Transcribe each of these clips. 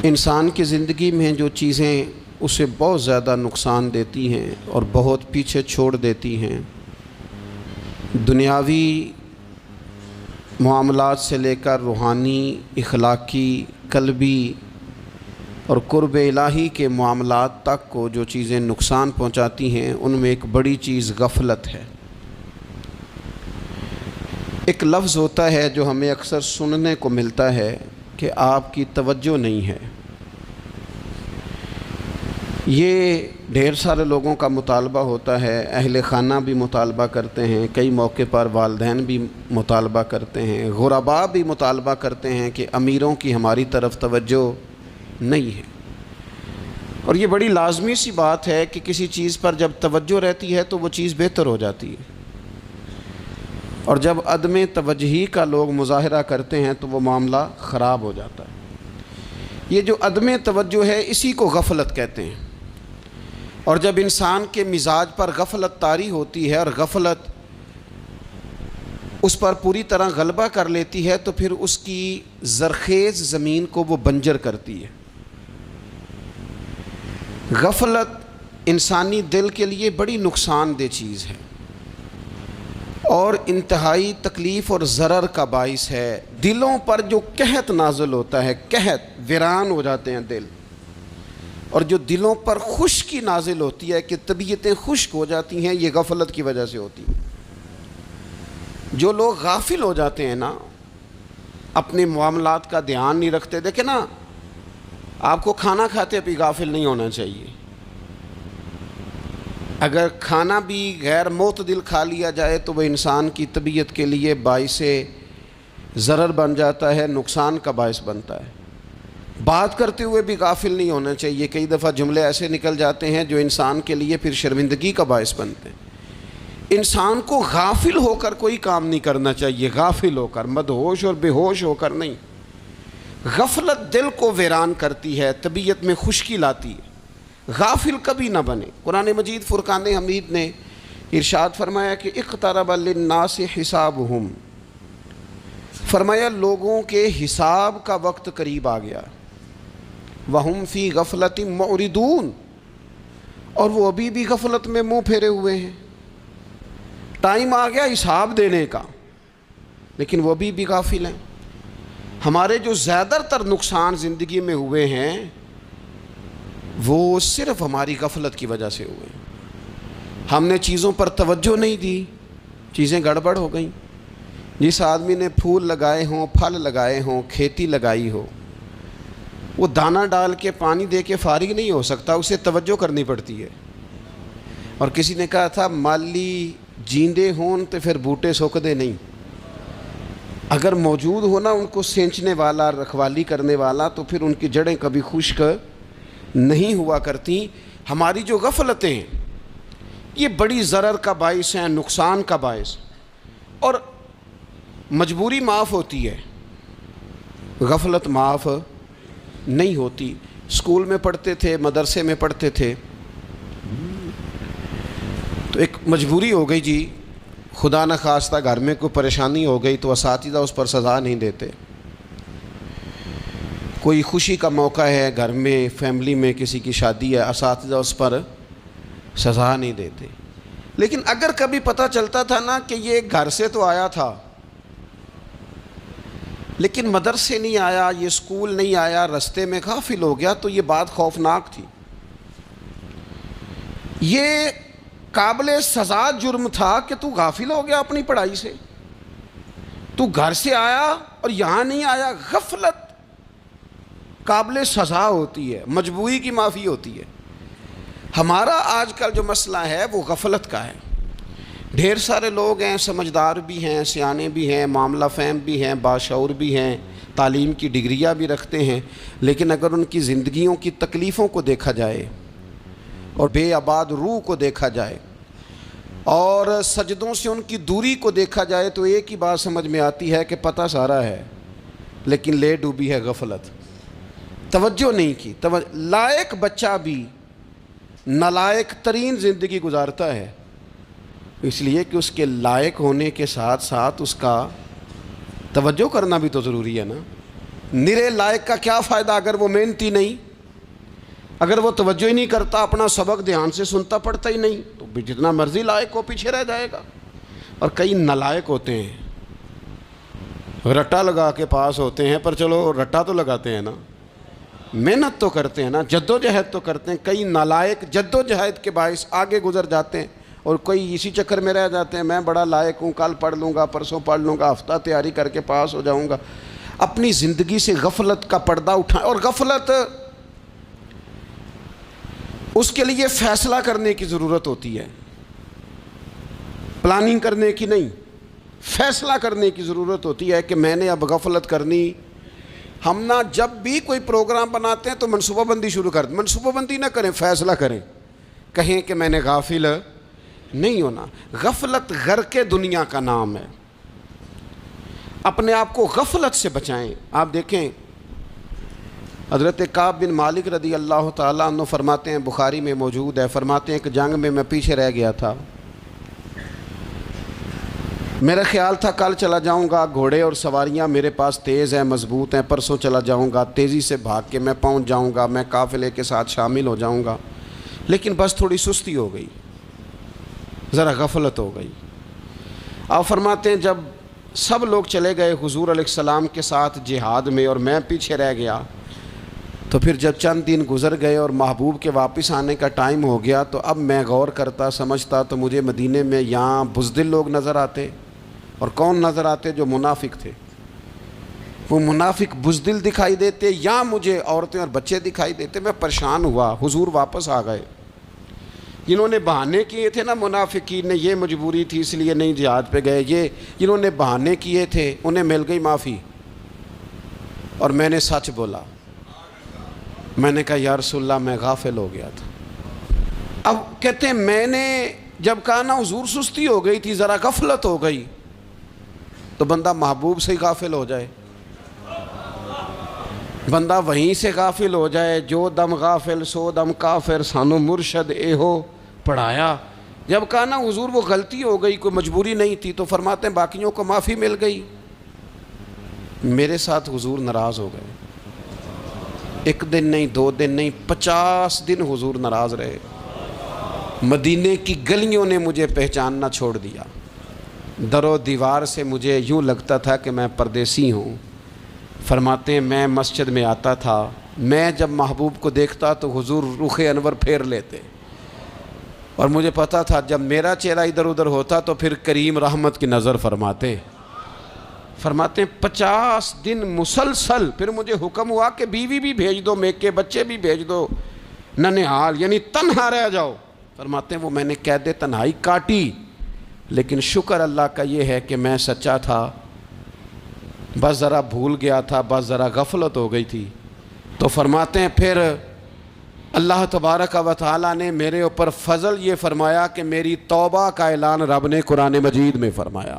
انسان کی زندگی میں جو چیزیں اسے بہت زیادہ نقصان دیتی ہیں اور بہت پیچھے چھوڑ دیتی ہیں، دنیاوی معاملات سے لے کر روحانی، اخلاقی، قلبی اور قرب الہی کے معاملات تک کو جو چیزیں نقصان پہنچاتی ہیں، ان میں ایک بڑی چیز غفلت ہے۔ ایک لفظ ہوتا ہے جو ہمیں اکثر سننے کو ملتا ہے کہ آپ کی توجہ نہیں ہے۔ یہ ڈھیر سارے لوگوں کا مطالبہ ہوتا ہے، اہل خانہ بھی مطالبہ کرتے ہیں، کئی موقع پر والدین بھی مطالبہ کرتے ہیں، غرباء بھی مطالبہ کرتے ہیں کہ امیروں کی ہماری طرف توجہ نہیں ہے۔ اور یہ بڑی لازمی سی بات ہے کہ کسی چیز پر جب توجہ رہتی ہے تو وہ چیز بہتر ہو جاتی ہے، اور جب عدم توجہی کا لوگ مظاہرہ کرتے ہیں تو وہ معاملہ خراب ہو جاتا ہے۔ یہ جو عدم توجہ ہے اسی کو غفلت کہتے ہیں، اور جب انسان کے مزاج پر غفلت طاری ہوتی ہے اور غفلت اس پر پوری طرح غلبہ کر لیتی ہے تو پھر اس کی زرخیز زمین کو وہ بنجر کرتی ہے۔ غفلت انسانی دل کے لیے بڑی نقصان دہ چیز ہے اور انتہائی تکلیف اور ضرر کا باعث ہے۔ دلوں پر جو قحط نازل ہوتا ہے، قحط، ویران ہو جاتے ہیں دل، اور جو دلوں پر خشکی نازل ہوتی ہے کہ طبیعتیں خشک ہو جاتی ہیں، یہ غفلت کی وجہ سے ہوتی ہے۔ جو لوگ غافل ہو جاتے ہیں نا، اپنے معاملات کا دھیان نہیں رکھتے، دیکھیں نا، آپ کو کھانا کھاتے بھی غافل نہیں ہونا چاہیے۔ اگر کھانا بھی غیر معتدل کھا لیا جائے تو وہ انسان کی طبیعت کے لیے باعث ضرر بن جاتا ہے، نقصان کا باعث بنتا ہے۔ بات کرتے ہوئے بھی غافل نہیں ہونا چاہیے، کئی دفعہ جملے ایسے نکل جاتے ہیں جو انسان کے لیے پھر شرمندگی کا باعث بنتے ہیں۔ انسان کو غافل ہو کر کوئی کام نہیں کرنا چاہیے، غافل ہو کر، مدہوش اور بے ہوش ہو کر نہیں۔ غفلت دل کو ویران کرتی ہے، طبیعت میں خشکی لاتی ہے۔ غافل کبھی نہ بنے۔ قرآن مجید فرقان حمید نے ارشاد فرمایا کہ اقترب للناس حسابہم، فرمایا لوگوں کے حساب کا وقت قریب آ گیا، وہم فی غفلۃ معرضون، اور وہ ابھی بھی غفلت میں منہ پھیرے ہوئے ہیں۔ ٹائم آ گیا حساب دینے کا، لیکن وہ ابھی بھی غافل ہیں۔ ہمارے جو زیادہ تر نقصان زندگی میں ہوئے ہیں وہ صرف ہماری غفلت کی وجہ سے ہوئے ہیں۔ ہم نے چیزوں پر توجہ نہیں دی، چیزیں گڑبڑ ہو گئیں۔ جس آدمی نے پھول لگائے ہوں، پھل لگائے ہوں، کھیتی لگائی ہو، وہ دانہ ڈال کے پانی دے کے فارغ نہیں ہو سکتا، اسے توجہ کرنی پڑتی ہے۔ اور کسی نے کہا تھا مالی جیندے ہون تو پھر بوٹے سوکدے نہیں، اگر موجود ہونا ان کو سینچنے والا، رکھوالی کرنے والا، تو پھر ان کی جڑیں کبھی خشک نہیں ہوا کرتی۔ ہماری جو غفلتیں ہیں یہ بڑی ضرر کا باعث ہیں، نقصان کا باعث، اور مجبوری معاف ہوتی ہے، غفلت معاف نہیں ہوتی۔ اسکول میں پڑھتے تھے، مدرسے میں پڑھتے تھے، تو ایک مجبوری ہو گئی جی، خدا نہ خواستہ گھر میں کوئی پریشانی ہو گئی تو اساتذہ اس پر سزا نہیں دیتے۔ کوئی خوشی کا موقع ہے گھر میں، فیملی میں کسی کی شادی ہے، اساتذہ اس پر سزا نہیں دیتے۔ لیکن اگر کبھی پتہ چلتا تھا نا کہ یہ گھر سے تو آیا تھا لیکن مدرسے نہیں آیا، یہ اسکول نہیں آیا، رستے میں غافل ہو گیا، تو یہ بات خوفناک تھی۔ یہ قابل سزا جرم تھا کہ تو غافل ہو گیا اپنی پڑھائی سے، تو گھر سے آیا اور یہاں نہیں آیا۔ غفلت قابل سزا ہوتی ہے، مجبوری کی معافی ہوتی ہے۔ ہمارا آج کل جو مسئلہ ہے وہ غفلت کا ہے۔ ڈھیر سارے لوگ ہیں، سمجھدار بھی ہیں، سیانے بھی ہیں، معاملہ فہم بھی ہیں، باشعور بھی ہیں، تعلیم کی ڈگریاں بھی رکھتے ہیں، لیکن اگر ان کی زندگیوں کی تکلیفوں کو دیکھا جائے اور بے آباد روح کو دیکھا جائے اور سجدوں سے ان کی دوری کو دیکھا جائے تو ایک ہی بات سمجھ میں آتی ہے کہ پتہ سارا ہے لیکن لے ڈوبی ہے غفلت، توجہ نہیں کی۔ لائق بچہ بھی نالائق ترین زندگی گزارتا ہے، اس لیے کہ اس کے لائق ہونے کے ساتھ ساتھ اس کا توجہ کرنا بھی تو ضروری ہے نا۔ نرے لائق کا کیا فائدہ اگر وہ محنتی نہیں، اگر وہ توجہ ہی نہیں کرتا، اپنا سبق دھیان سے سنتا پڑھتا ہی نہیں، تو جتنا مرضی لائق ہو پیچھے رہ جائے گا۔ اور کئی نالائق ہوتے ہیں، رٹا لگا کے پاس ہوتے ہیں، پر چلو رٹا تو لگاتے ہیں نا، محنت تو کرتے ہیں نا، جد و جہد تو کرتے ہیں۔ کئی نالائق جد و جہد کے باعث آگے گزر جاتے ہیں، اور کوئی اسی چکر میں رہ جاتے ہیں، میں بڑا لائق ہوں، کل پڑھ لوں گا، پرسوں پڑھ لوں گا، ہفتہ تیاری کر کے پاس ہو جاؤں گا۔ اپنی زندگی سے غفلت کا پردہ اٹھائیں، اور غفلت اس کے لیے فیصلہ کرنے کی ضرورت ہوتی ہے، پلاننگ کرنے کی نہیں، فیصلہ کرنے کی ضرورت ہوتی ہے کہ میں نے اب غفلت کرنی۔ ہم نہ جب بھی کوئی پروگرام بناتے ہیں تو منصوبہ بندی شروع کر دیں، منصوبہ بندی نہ کریں، فیصلہ کریں، کہیں کہ میں نے غافل نہیں ہونا۔ غفلت غرق دنیا کا نام ہے، اپنے آپ کو غفلت سے بچائیں۔ آپ دیکھیں حضرت کعب بن مالک رضی اللہ تعالیٰ عنہ فرماتے ہیں، بخاری میں موجود ہے، فرماتے ہیں کہ جنگ میں پیچھے رہ گیا تھا، میرا خیال تھا کل چلا جاؤں گا، گھوڑے اور سواریاں میرے پاس تیز ہیں، مضبوط ہیں، پرسوں چلا جاؤں گا، تیزی سے بھاگ کے میں پہنچ جاؤں گا، میں قافلے کے ساتھ شامل ہو جاؤں گا، لیکن بس تھوڑی سستی ہو گئی، ذرا غفلت ہو گئی۔ آپ فرماتے ہیں جب سب لوگ چلے گئے حضور علیہ السلام کے ساتھ جہاد میں اور میں پیچھے رہ گیا، تو پھر جب چند دن گزر گئے اور محبوب کے واپس آنے کا ٹائم ہو گیا، تو اب میں غور کرتا سمجھتا تو مجھے مدینے میں یہاں بزدل لوگ نظر آتے، اور کون نظر آتے؟ جو منافق تھے، وہ منافق بزدل دکھائی دیتے، یا مجھے عورتیں اور بچے دکھائی دیتے۔ میں پریشان ہوا، حضور واپس آ گئے۔ جنہوں نے بہانے کیے تھے نا منافقین نے، یہ مجبوری تھی اس لیے نہیں جہاد پہ گئے، یہ جنہوں نے بہانے کیے تھے انہیں مل گئی معافی، اور میں نے سچ بولا، میں نے کہا یا رسول اللہ میں غافل ہو گیا تھا۔ اب کہتے ہیں میں نے جب کہا نا حضور سستی ہو گئی تھی، ذرا غفلت ہو گئی، تو بندہ محبوب سے ہی غافل ہو جائے، بندہ وہیں سے غافل ہو جائے۔ جو دم غافل سو دم کافر، سانو مرشد اے ہو پڑھایا۔ جب کہا نا حضور وہ غلطی ہو گئی، کوئی مجبوری نہیں تھی، تو فرماتے ہیں باقیوں کو معافی مل گئی، میرے ساتھ حضور ناراض ہو گئے۔ ایک دن نہیں، 2 دن نہیں، 50 دن حضور ناراض رہے۔ مدینے کی گلیوں نے مجھے پہچاننا چھوڑ دیا، در و دیوار سے مجھے یوں لگتا تھا کہ میں پردیسی ہوں۔ فرماتے ہیں میں مسجد میں آتا تھا، میں جب محبوب کو دیکھتا تو حضور رخ انور پھیر لیتے، اور مجھے پتا تھا جب میرا چہرہ ادھر ادھر ہوتا تو پھر کریم رحمت کی نظر فرماتے۔ فرماتے ہیں 50 دن مسلسل، پھر مجھے حکم ہوا کہ بیوی بھی بھیج دو، میکے بچے بھی بھیج دو، ننہال یعنی تنہا رہ جاؤ۔ فرماتے ہیں وہ میں نے قید تنہائی کاٹی، لیکن شکر اللہ کا یہ ہے کہ میں سچا تھا، بس ذرا بھول گیا تھا، بس ذرا غفلت ہو گئی تھی۔ تو فرماتے ہیں پھر اللہ تبارک و تعالیٰ نے میرے اوپر فضل یہ فرمایا کہ میری توبہ کا اعلان رب نے قرآن مجید میں فرمایا۔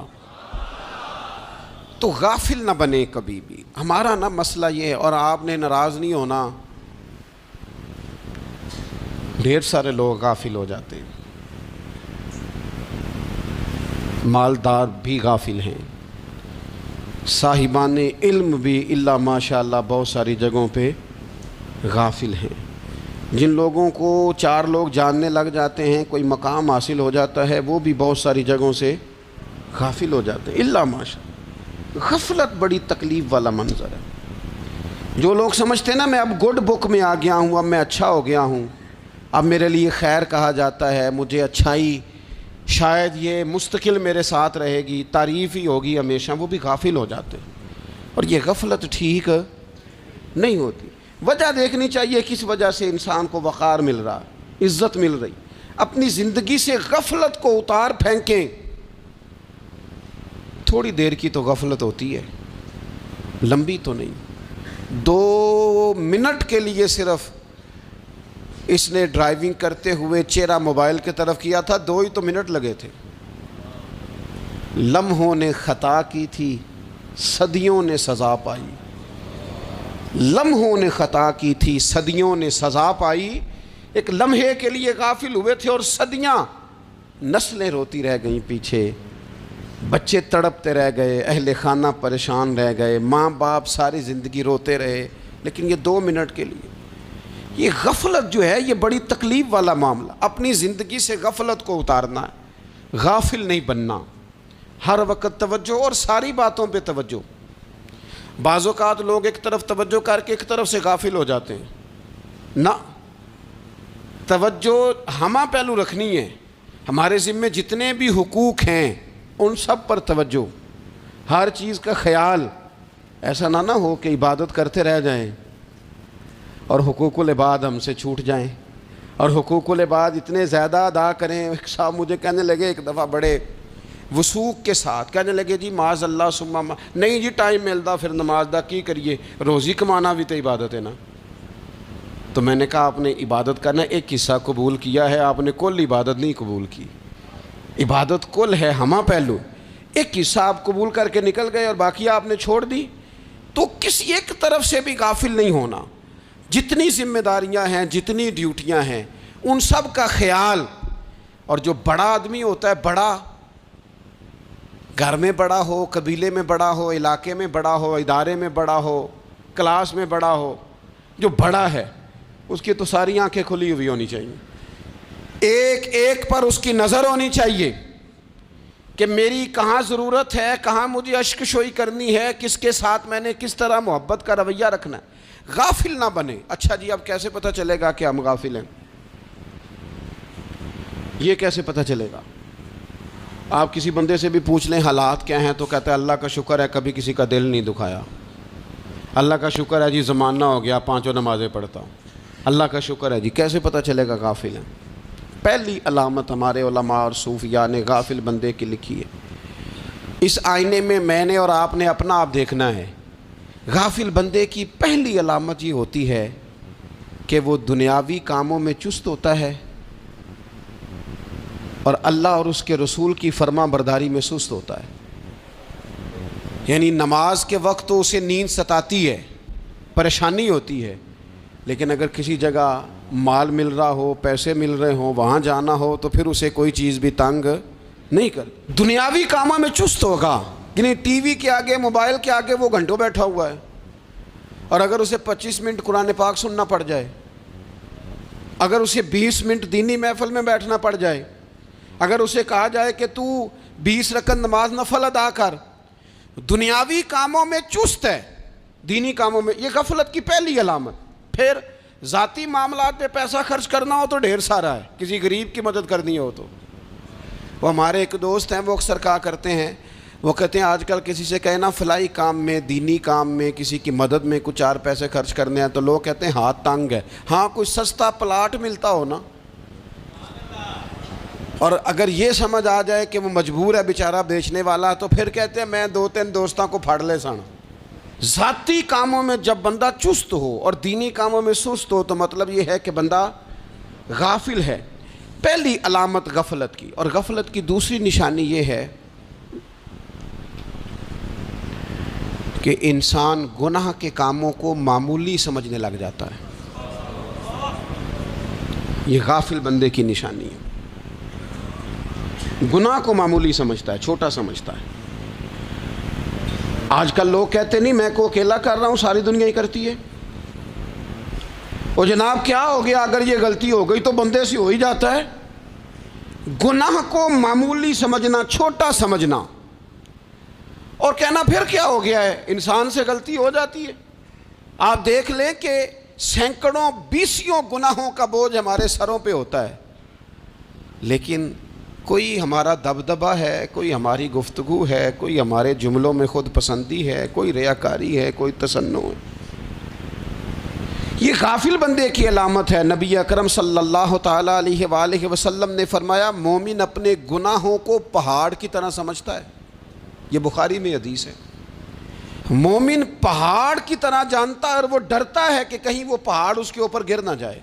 تو غافل نہ بنے کبھی بھی۔ ہمارا نا مسئلہ یہ ہے، اور آپ نے ناراض نہیں ہونا، ڈھیر سارے لوگ غافل ہو جاتے ہیں، مالدار بھی غافل ہیں، صاحبان علم بھی الا ماشاء اللہ بہت ساری جگہوں پہ غافل ہیں۔ جن لوگوں کو 4 لوگ جاننے لگ جاتے ہیں، کوئی مقام حاصل ہو جاتا ہے، وہ بھی بہت ساری جگہوں سے غافل ہو جاتے ہیں الا ماشاء اللہ۔ غفلت بڑی تکلیف والا منظر ہے۔ جو لوگ سمجھتے ہیں نا میں اب گڈ بک میں آ گیا ہوں، اب میں اچھا ہو گیا ہوں، اب میرے لیے خیر کہا جاتا ہے، مجھے اچھائی شاید یہ مستقل میرے ساتھ رہے گی، تعریف ہی ہوگی ہمیشہ، وہ بھی غافل ہو جاتے ہیں۔ اور یہ غفلت ٹھیک نہیں ہوتی۔ وجہ دیکھنی چاہیے کس وجہ سے انسان کو وقار مل رہا، عزت مل رہی۔ اپنی زندگی سے غفلت کو اتار پھینکیں۔ تھوڑی دیر کی تو غفلت ہوتی ہے، لمبی تو نہیں۔ 2 منٹ کے لیے صرف اس نے ڈرائیونگ کرتے ہوئے چہرہ موبائل کی طرف کیا تھا، 2 ہی تو منٹ لگے تھے۔ لمحوں نے خطا کی تھی، صدیوں نے سزا پائی۔ لمحوں نے خطا کی تھی، صدیوں نے سزا پائی۔ ایک لمحے کے لیے غافل ہوئے تھے اور صدیاں، نسلیں روتی رہ گئیں پیچھے۔ بچے تڑپتے رہ گئے، اہل خانہ پریشان رہ گئے، ماں باپ ساری زندگی روتے رہے، لیکن یہ 2 منٹ کے لیے یہ غفلت جو ہے یہ بڑی تکلیف والا معاملہ۔ اپنی زندگی سے غفلت کو اتارنا ہے، غافل نہیں بننا، ہر وقت توجہ اور ساری باتوں پہ توجہ۔ بعض اوقات لوگ ایک طرف توجہ کر کے ایک طرف سے غافل ہو جاتے ہیں، نہ، توجہ ہمہ پہلو رکھنی ہے۔ ہمارے ذمے جتنے بھی حقوق ہیں ان سب پر توجہ، ہر چیز کا خیال، ایسا نہ ہو کہ عبادت کرتے رہ جائیں اور حقوق العباد ہم سے چھوٹ جائیں، اور حقوق العباد اتنے زیادہ ادا کریں۔ ایک صاحب مجھے کہنے لگے ایک دفعہ بڑے وثوق کے ساتھ، کہنے لگے جی معاذ اللہ ثم نہیں جی ٹائم ملتا پھر نماز دا کی کریے، روزی کمانا بھی تو عبادت ہے نا۔ تو میں نے کہا آپ نے عبادت کرنا ایک حصہ قبول کیا ہے، آپ نے کل عبادت نہیں قبول کی۔ عبادت کل ہے، ہمہ پہلو، ایک حصہ آپ قبول کر کے نکل گئے اور باقی آپ نے چھوڑ دی۔ تو کسی ایک طرف سے بھی غافل نہیں ہونا، جتنی ذمہ داریاں ہیں، جتنی ڈیوٹیاں ہیں، ان سب کا خیال۔ اور جو بڑا آدمی ہوتا ہے، بڑا، گھر میں بڑا ہو، قبیلے میں بڑا ہو، علاقے میں بڑا ہو، ادارے میں بڑا ہو، کلاس میں بڑا ہو، جو بڑا ہے اس کی تو ساری آنکھیں کھلی ہوئی ہونی چاہیے، ایک ایک پر اس کی نظر ہونی چاہیے کہ میری کہاں ضرورت ہے، کہاں مجھے اشک شوئی کرنی ہے، کس کے ساتھ میں نے کس طرح محبت کا رویہ رکھنا ہے، غافل نہ بنے۔ اچھا جی اب کیسے پتہ چلے گا کہ ہم غافل ہیں؟ یہ کیسے پتہ چلے گا؟ آپ کسی بندے سے بھی پوچھ لیں حالات کیا ہیں تو کہتا ہے اللہ کا شکر ہے کبھی کسی کا دل نہیں دکھایا، اللہ کا شکر ہے جی زمانہ ہو گیا 5 نمازیں پڑھتا ہوں، اللہ کا شکر ہے جی۔ کیسے پتہ چلے گا غافل ہیں؟ پہلی علامت ہمارے علماء اور صوفیاء نے غافل بندے کی لکھی ہے۔ اس آئینے میں نے اور آپ نے اپنا آپ دیکھنا ہے۔ غافل بندے کی پہلی علامت یہ ہوتی ہے کہ وہ دنیاوی کاموں میں چست ہوتا ہے اور اللہ اور اس کے رسول کی فرما برداری میں سست ہوتا ہے۔ یعنی نماز کے وقت تو اسے نیند ستاتی ہے، پریشانی ہوتی ہے، لیکن اگر کسی جگہ مال مل رہا ہو، پیسے مل رہے ہوں، وہاں جانا ہو تو پھر اسے کوئی چیز بھی تنگ نہیں کر۔ دنیاوی کاموں میں چست ہوگا، یعنی ٹی وی کے آگے، موبائل کے آگے وہ گھنٹوں بیٹھا ہوا ہے، اور اگر اسے 25 منٹ قرآن پاک سننا پڑ جائے، اگر اسے 20 منٹ دینی محفل میں بیٹھنا پڑ جائے، اگر اسے کہا جائے کہ تو 20 رکعت نماز نفل ادا کر، دنیاوی کاموں میں چست ہے، دینی کاموں میں، یہ غفلت کی پہلی علامت۔ پھر ذاتی معاملات پہ پیسہ خرچ کرنا ہو تو ڈھیر سارا ہے، کسی غریب کی مدد کرنی ہو تو۔ وہ ہمارے ایک دوست ہیں، وہ اکثر کہا کرتے ہیں، وہ کہتے ہیں آج کل کسی سے کہنا فلائی کام میں، دینی کام میں، کسی کی مدد میں کچھ 4 پیسے خرچ کرنے ہیں تو لوگ کہتے ہیں ہاتھ تنگ ہے۔ ہاں کوئی سستا پلاٹ ملتا ہو نا، اور اگر یہ سمجھ آ جائے کہ وہ مجبور ہے بیچارہ بیچنے والا، تو پھر کہتے ہیں میں 2-3 دوستوں کو پھاڑ لے سن۔ ذاتی کاموں میں جب بندہ چست ہو اور دینی کاموں میں سست ہو تو مطلب یہ ہے کہ بندہ غافل ہے۔ پہلی علامت غفلت کی۔ اور غفلت کی دوسری نشانی یہ ہے کہ انسان گناہ کے کاموں کو معمولی سمجھنے لگ جاتا ہے، یہ غافل بندے کی نشانی ہے۔ گناہ کو معمولی سمجھتا ہے، چھوٹا سمجھتا ہے۔ آج کل لوگ کہتے نہیں میں کو اکیلا کر رہا ہوں، ساری دنیا ہی کرتی ہے۔ اور جناب کیا ہو گیا اگر یہ غلطی ہو گئی تو بندے سے ہو ہی جاتا ہے۔ گناہ کو معمولی سمجھنا، چھوٹا سمجھنا، اور کہنا پھر کیا ہو گیا ہے، انسان سے غلطی ہو جاتی ہے۔ آپ دیکھ لیں کہ سینکڑوں بیسیوں گناہوں کا بوجھ ہمارے سروں پہ ہوتا ہے، لیکن کوئی ہمارا دبدبہ ہے، کوئی ہماری گفتگو ہے، کوئی ہمارے جملوں میں خود پسندی ہے، کوئی ریاکاری ہے، کوئی تصنع ہے۔ یہ غافل بندے کی علامت ہے۔ نبی اکرم صلی اللہ تعالیٰ علیہ وآلہ وسلم نے فرمایا مومن اپنے گناہوں کو پہاڑ کی طرح سمجھتا ہے، یہ بخاری میں حدیث ہے۔ مومن پہاڑ کی طرح جانتا ہے اور وہ ڈرتا ہے کہ کہیں وہ پہاڑ اس کے اوپر گر نہ جائے،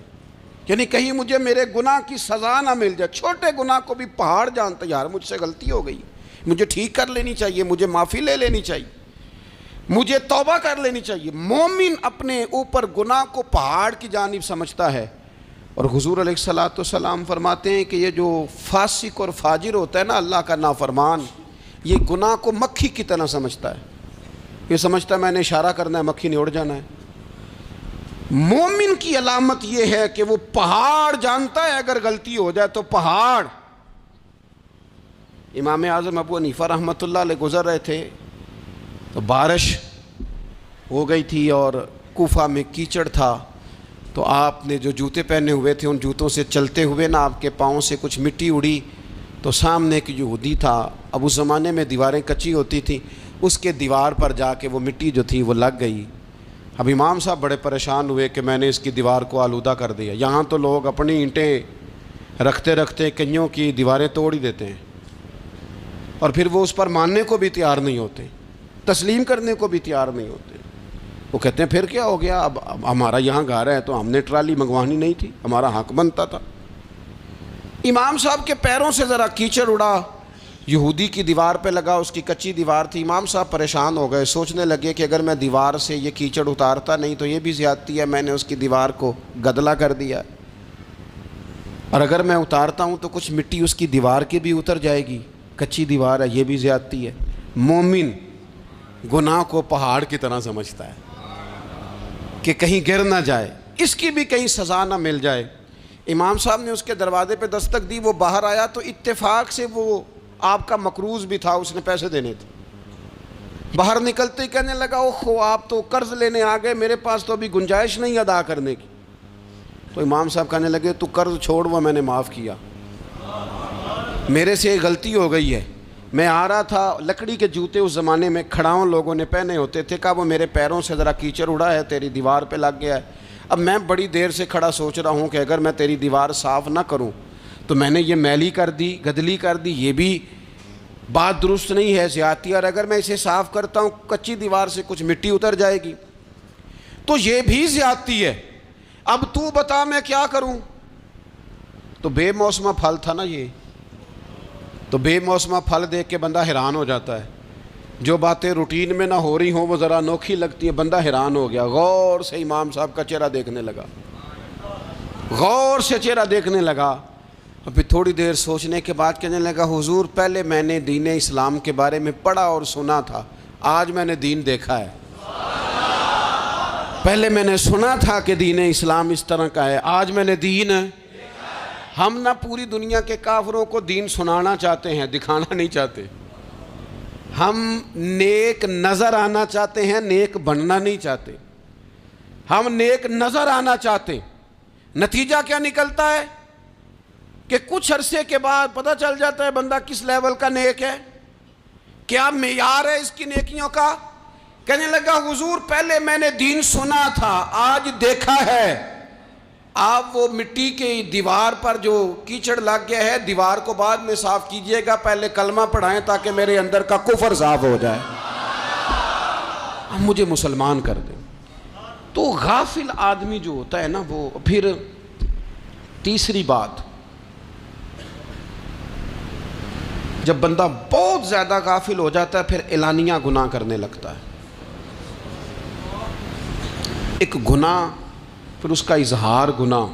یعنی کہیں مجھے میرے گناہ کی سزا نہ مل جائے۔ چھوٹے گناہ کو بھی پہاڑ جانتا ہے، یار مجھ سے غلطی ہو گئی، مجھے ٹھیک کر لینی چاہیے، مجھے معافی لے لینی چاہیے، مجھے توبہ کر لینی چاہیے۔ مومن اپنے اوپر گناہ کو پہاڑ کی جانب سمجھتا ہے۔ اور حضور علیہ الصلوۃ والسلام فرماتے ہیں کہ یہ جو فاسق اور فاجر ہوتا ہے نا، اللہ کا نافرمان، یہ گناہ کو مکھی کی طرح سمجھتا ہے، یہ سمجھتا ہے میں نے اشارہ کرنا ہے مکھی نے اڑ جانا ہے۔ مومن کی علامت یہ ہے کہ وہ پہاڑ جانتا ہے اگر غلطی ہو جائے تو پہاڑ۔ امام اعظم ابو حنیفہ رحمۃ اللہ علیہ گزر رہے تھے تو بارش ہو گئی تھی اور کوفہ میں کیچڑ تھا، تو آپ نے جو جوتے پہنے ہوئے تھے ان جوتوں سے چلتے ہوئے نا آپ کے پاؤں سے کچھ مٹی اڑی، تو سامنے ایک یہودی تھا، اب اس زمانے میں دیواریں کچی ہوتی تھیں، اس کے دیوار پر جا کے وہ مٹی جو تھی وہ لگ گئی۔ اب امام صاحب بڑے پریشان ہوئے کہ میں نے اس کی دیوار کو آلودہ کر دیا۔ یہاں تو لوگ اپنی اینٹیں رکھتے رکھتے کئیوں کی دیواریں توڑ ہی دیتے ہیں، اور پھر وہ اس پر ماننے کو بھی تیار نہیں ہوتے، تسلیم کرنے کو بھی تیار نہیں ہوتے۔ وہ کہتے ہیں پھر کیا ہو گیا، اب ہمارا یہاں گھر ہے تو ہم نے ٹرالی منگوانی نہیں تھی، ہمارا حق بنتا تھا۔ امام صاحب کے پیروں سے ذرا کیچڑ اڑا، یہودی کی دیوار پہ لگا، اس کی کچی دیوار تھی۔ امام صاحب پریشان ہو گئے، سوچنے لگے کہ اگر میں دیوار سے یہ کیچڑ اتارتا نہیں تو یہ بھی زیادتی ہے، میں نے اس کی دیوار کو گدلا کر دیا، اور اگر میں اتارتا ہوں تو کچھ مٹی اس کی دیوار کی بھی اتر جائے گی، کچی دیوار ہے، یہ بھی زیادتی ہے۔ مومن گناہ کو پہاڑ کی طرح سمجھتا ہے کہ کہیں گر نہ جائے، اس کی بھی کہیں سزا نہ مل جائے۔ امام صاحب نے اس کے دروازے پہ دستک دی، وہ باہر آیا تو اتفاق سے وہ آپ کا مقروض بھی تھا، اس نے پیسے دینے تھے۔ باہر نکلتے ہی کہنے لگا اوہ آپ تو قرض لینے آ گئے، میرے پاس تو ابھی گنجائش نہیں ادا کرنے کی۔ تو امام صاحب کہنے لگے تو قرض چھوڑ، وہ میں نے معاف کیا، میرے سے غلطی ہو گئی ہے، میں آ رہا تھا، لکڑی کے جوتے اس زمانے میں کھڑاؤں لوگوں نے پہنے ہوتے تھے، کہا وہ میرے پیروں سے ذرا کیچڑ اڑا ہے، تیری دیوار پہ لگ گیا ہے، اب میں بڑی دیر سے کھڑا سوچ رہا ہوں کہ اگر میں تیری دیوار صاف نہ کروں تو میں نے یہ میلی کر دی، گدلی کر دی، یہ بھی بات درست نہیں ہے، زیادتی، اور اگر میں اسے صاف کرتا ہوں کچی دیوار سے کچھ مٹی اتر جائے گی تو یہ بھی زیادتی ہے، اب تو بتا میں کیا کروں۔ تو بے موسمہ پھل تھا نا یہ، تو بے موسمہ پھل دیکھ کے بندہ حیران ہو جاتا ہے، جو باتیں روٹین میں نہ ہو رہی ہوں وہ ذرا انوکھی لگتی ہیں، بندہ حیران ہو گیا، غور سے امام صاحب کا چہرہ دیکھنے لگا، غور سے چہرہ دیکھنے لگا، اور پھر تھوڑی دیر سوچنے کے بعد کہنے لگا حضور پہلے میں نے دین اسلام کے بارے میں پڑھا اور سنا تھا، آج میں نے دین دیکھا ہے۔ پہلے میں نے سنا تھا کہ دین اسلام اس طرح کا ہے، آج میں نے دین۔ ہم نہ پوری دنیا کے کافروں کو دین سنانا چاہتے ہیں، دکھانا نہیں چاہتے، ہم نیک نظر آنا چاہتے ہیں، نیک بننا نہیں چاہتے، ہم نیک نظر آنا چاہتے۔ نتیجہ کیا نکلتا ہے کہ کچھ عرصے کے بعد پتہ چل جاتا ہے بندہ کس لیول کا نیک ہے، کیا معیار ہے اس کی نیکیوں کا۔ کہنے لگا حضور پہلے میں نے دین سنا تھا، آج دیکھا ہے۔ آپ وہ مٹی کی دیوار پر جو کیچڑ لگ گیا ہے، دیوار کو بعد میں صاف کیجئے گا، پہلے کلمہ پڑھائیں تاکہ میرے اندر کا کفر صاف ہو جائے، مجھے مسلمان کر دیں۔ تو غافل آدمی جو ہوتا ہے نا وہ پھر تیسری بات، جب بندہ بہت زیادہ غافل ہو جاتا ہے پھر اعلانیہ گناہ کرنے لگتا ہے۔ ایک گناہ پھر اس کا اظہار گناہ،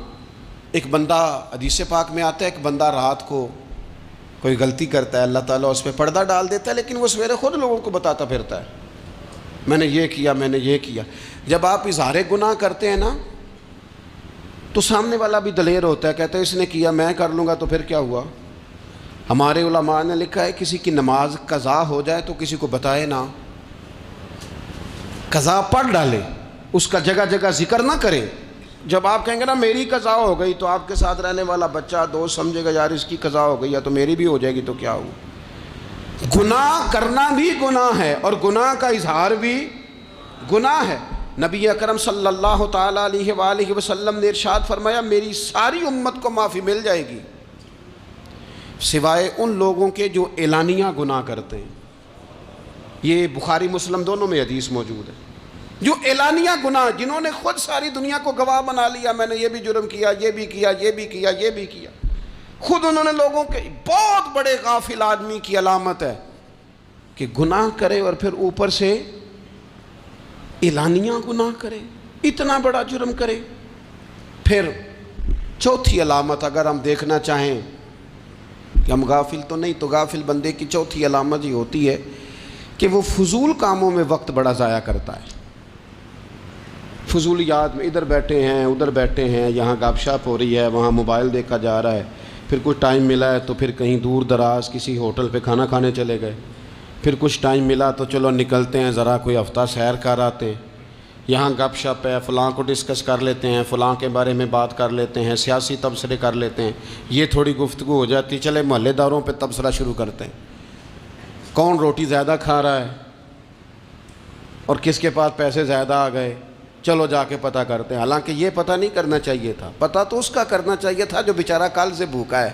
ایک بندہ حدیث پاک میں آتا ہے، ایک بندہ رات کو کوئی غلطی کرتا ہے، اللہ تعالیٰ اس پہ پردہ ڈال دیتا ہے، لیکن وہ سویرے خود لوگوں کو بتاتا پھرتا ہے میں نے یہ کیا، میں نے یہ کیا۔ جب آپ اظہار گناہ کرتے ہیں نا تو سامنے والا بھی دلیر ہوتا ہے، کہتا ہے اس نے کیا میں کر لوں گا تو پھر کیا ہوا۔ ہمارے علماء نے لکھا ہے کسی کی نماز قضا ہو جائے تو کسی کو بتائے نہ، قضا پڑھ ڈالے، اس کا جگہ جگہ ذکر نہ کرے۔ جب آپ کہیں گے نا میری قضا ہو گئی تو آپ کے ساتھ رہنے والا بچہ دوست سمجھے گا یار اس کی قضا ہو گئی ہے تو میری بھی ہو جائے گی تو کیا ہوا۔ گناہ کرنا بھی گناہ ہے اور گناہ کا اظہار بھی گناہ ہے۔ نبی اکرم صلی اللہ تعالیٰ علیہ وآلہ وسلم نے ارشاد فرمایا میری ساری امت کو معافی مل جائے گی سوائے ان لوگوں کے جو اعلانیہ گناہ کرتے ہیں۔ یہ بخاری مسلم دونوں میں حدیث موجود ہے۔ جو اعلانیہ گناہ، جنہوں نے خود ساری دنیا کو گواہ بنا لیا، میں نے یہ بھی جرم کیا، یہ بھی کیا، یہ بھی کیا، یہ بھی کیا، خود انہوں نے لوگوں کے، بہت بڑے غافل آدمی کی علامت ہے کہ گناہ کرے اور پھر اوپر سے اعلانیہ گناہ کرے، اتنا بڑا جرم کرے۔ پھر چوتھی علامت اگر ہم دیکھنا چاہیں کہ ہم غافل تو نہیں. تو غافل بندے کی چوتھی علامت یہ ہوتی ہے کہ وہ فضول کاموں میں وقت بڑا ضائع کرتا ہے. فضولیات میں ادھر بیٹھے ہیں ادھر بیٹھے ہیں, یہاں گپ شپ ہو رہی ہے, وہاں موبائل دیکھا جا رہا ہے, پھر کچھ ٹائم ملا ہے تو پھر کہیں دور دراز کسی ہوٹل پہ کھانا کھانے چلے گئے, پھر کچھ ٹائم ملا تو چلو نکلتے ہیں ذرا کوئی ہفتہ سیر کر آتے ہیں, یہاں گپ شپ ہے, فلاں کو ڈسکس کر لیتے ہیں, فلاں کے بارے میں بات کر لیتے ہیں, سیاسی تبصرے کر لیتے ہیں, یہ تھوڑی گفتگو ہو جاتی, چلے محلے داروں پہ تبصرہ شروع کرتے ہیں, کون روٹی زیادہ کھا رہا ہے اور کس کے پاس پیسے زیادہ آ گئے, چلو جا کے پتہ کرتے ہیں. حالانکہ یہ پتہ نہیں کرنا چاہیے تھا, پتہ تو اس کا کرنا چاہیے تھا جو بیچارہ کل سے بھوکا ہے.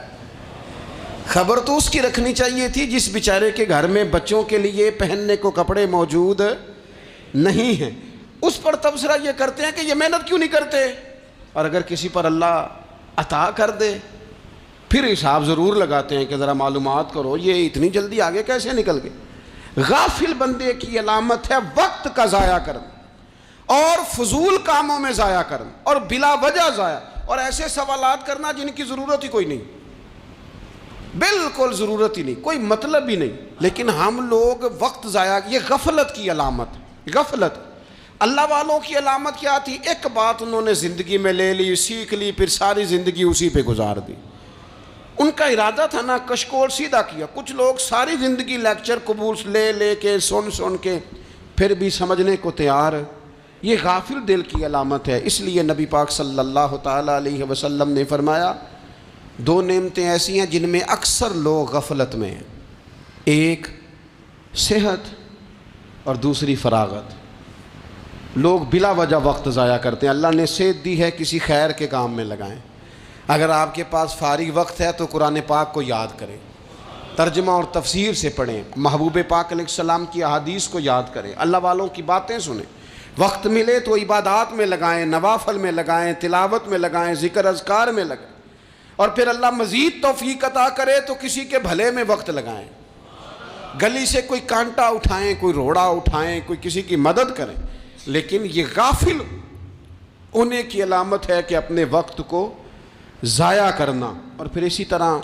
خبر تو اس کی رکھنی چاہیے تھی جس بیچارے کے گھر میں بچوں کے لیے پہننے کو کپڑے موجود نہیں ہیں. اس پر تبصرہ یہ کرتے ہیں کہ یہ محنت کیوں نہیں کرتے, اور اگر کسی پر اللہ عطا کر دے پھر حساب ضرور لگاتے ہیں کہ ذرا معلومات کرو یہ اتنی جلدی آگے کیسے نکل گئے. غافل بندے کی علامت ہے وقت کا ضائع کرنا اور فضول کاموں میں ضائع کرنا اور بلا وجہ ضائع, اور ایسے سوالات کرنا جن کی ضرورت ہی کوئی نہیں, بالکل ضرورت ہی نہیں, کوئی مطلب ہی نہیں, لیکن ہم لوگ وقت ضائع. یہ غفلت کی علامت, غفلت. اللہ والوں کی علامت کیا تھی؟ ایک بات انہوں نے زندگی میں لے لی, سیکھ لی, پھر ساری زندگی اسی پہ گزار دی. ان کا ارادہ تھا نا کشکول سیدھا کیا. کچھ لوگ ساری زندگی لیکچر قبول لے کے سن کے پھر بھی سمجھنے کو تیار. یہ غافل دل کی علامت ہے. اس لیے نبی پاک صلی اللہ تعالیٰ علیہ وسلم نے فرمایا دو نعمتیں ایسی ہیں جن میں اکثر لوگ غفلت میں ہیں, ایک صحت اور دوسری فراغت. لوگ بلا وجہ وقت ضائع کرتے ہیں. اللہ نے صحت دی ہے, کسی خیر کے کام میں لگائیں. اگر آپ کے پاس فارغ وقت ہے تو قرآن پاک کو یاد کریں, ترجمہ اور تفسیر سے پڑھیں, محبوب پاک علیہ السلام کی احادیث کو یاد کریں, اللہ والوں کی باتیں سنیں. وقت ملے تو عبادات میں لگائیں, نوافل میں لگائیں, تلاوت میں لگائیں, ذکر اذکار میں لگائیں, اور پھر اللہ مزید توفیق عطا کرے تو کسی کے بھلے میں وقت لگائیں. گلی سے کوئی کانٹا اٹھائیں, کوئی روڑا اٹھائیں, کوئی کسی کی مدد کریں. لیکن یہ غافل ہونے کی علامت ہے کہ اپنے وقت کو ضائع کرنا. اور پھر اسی طرح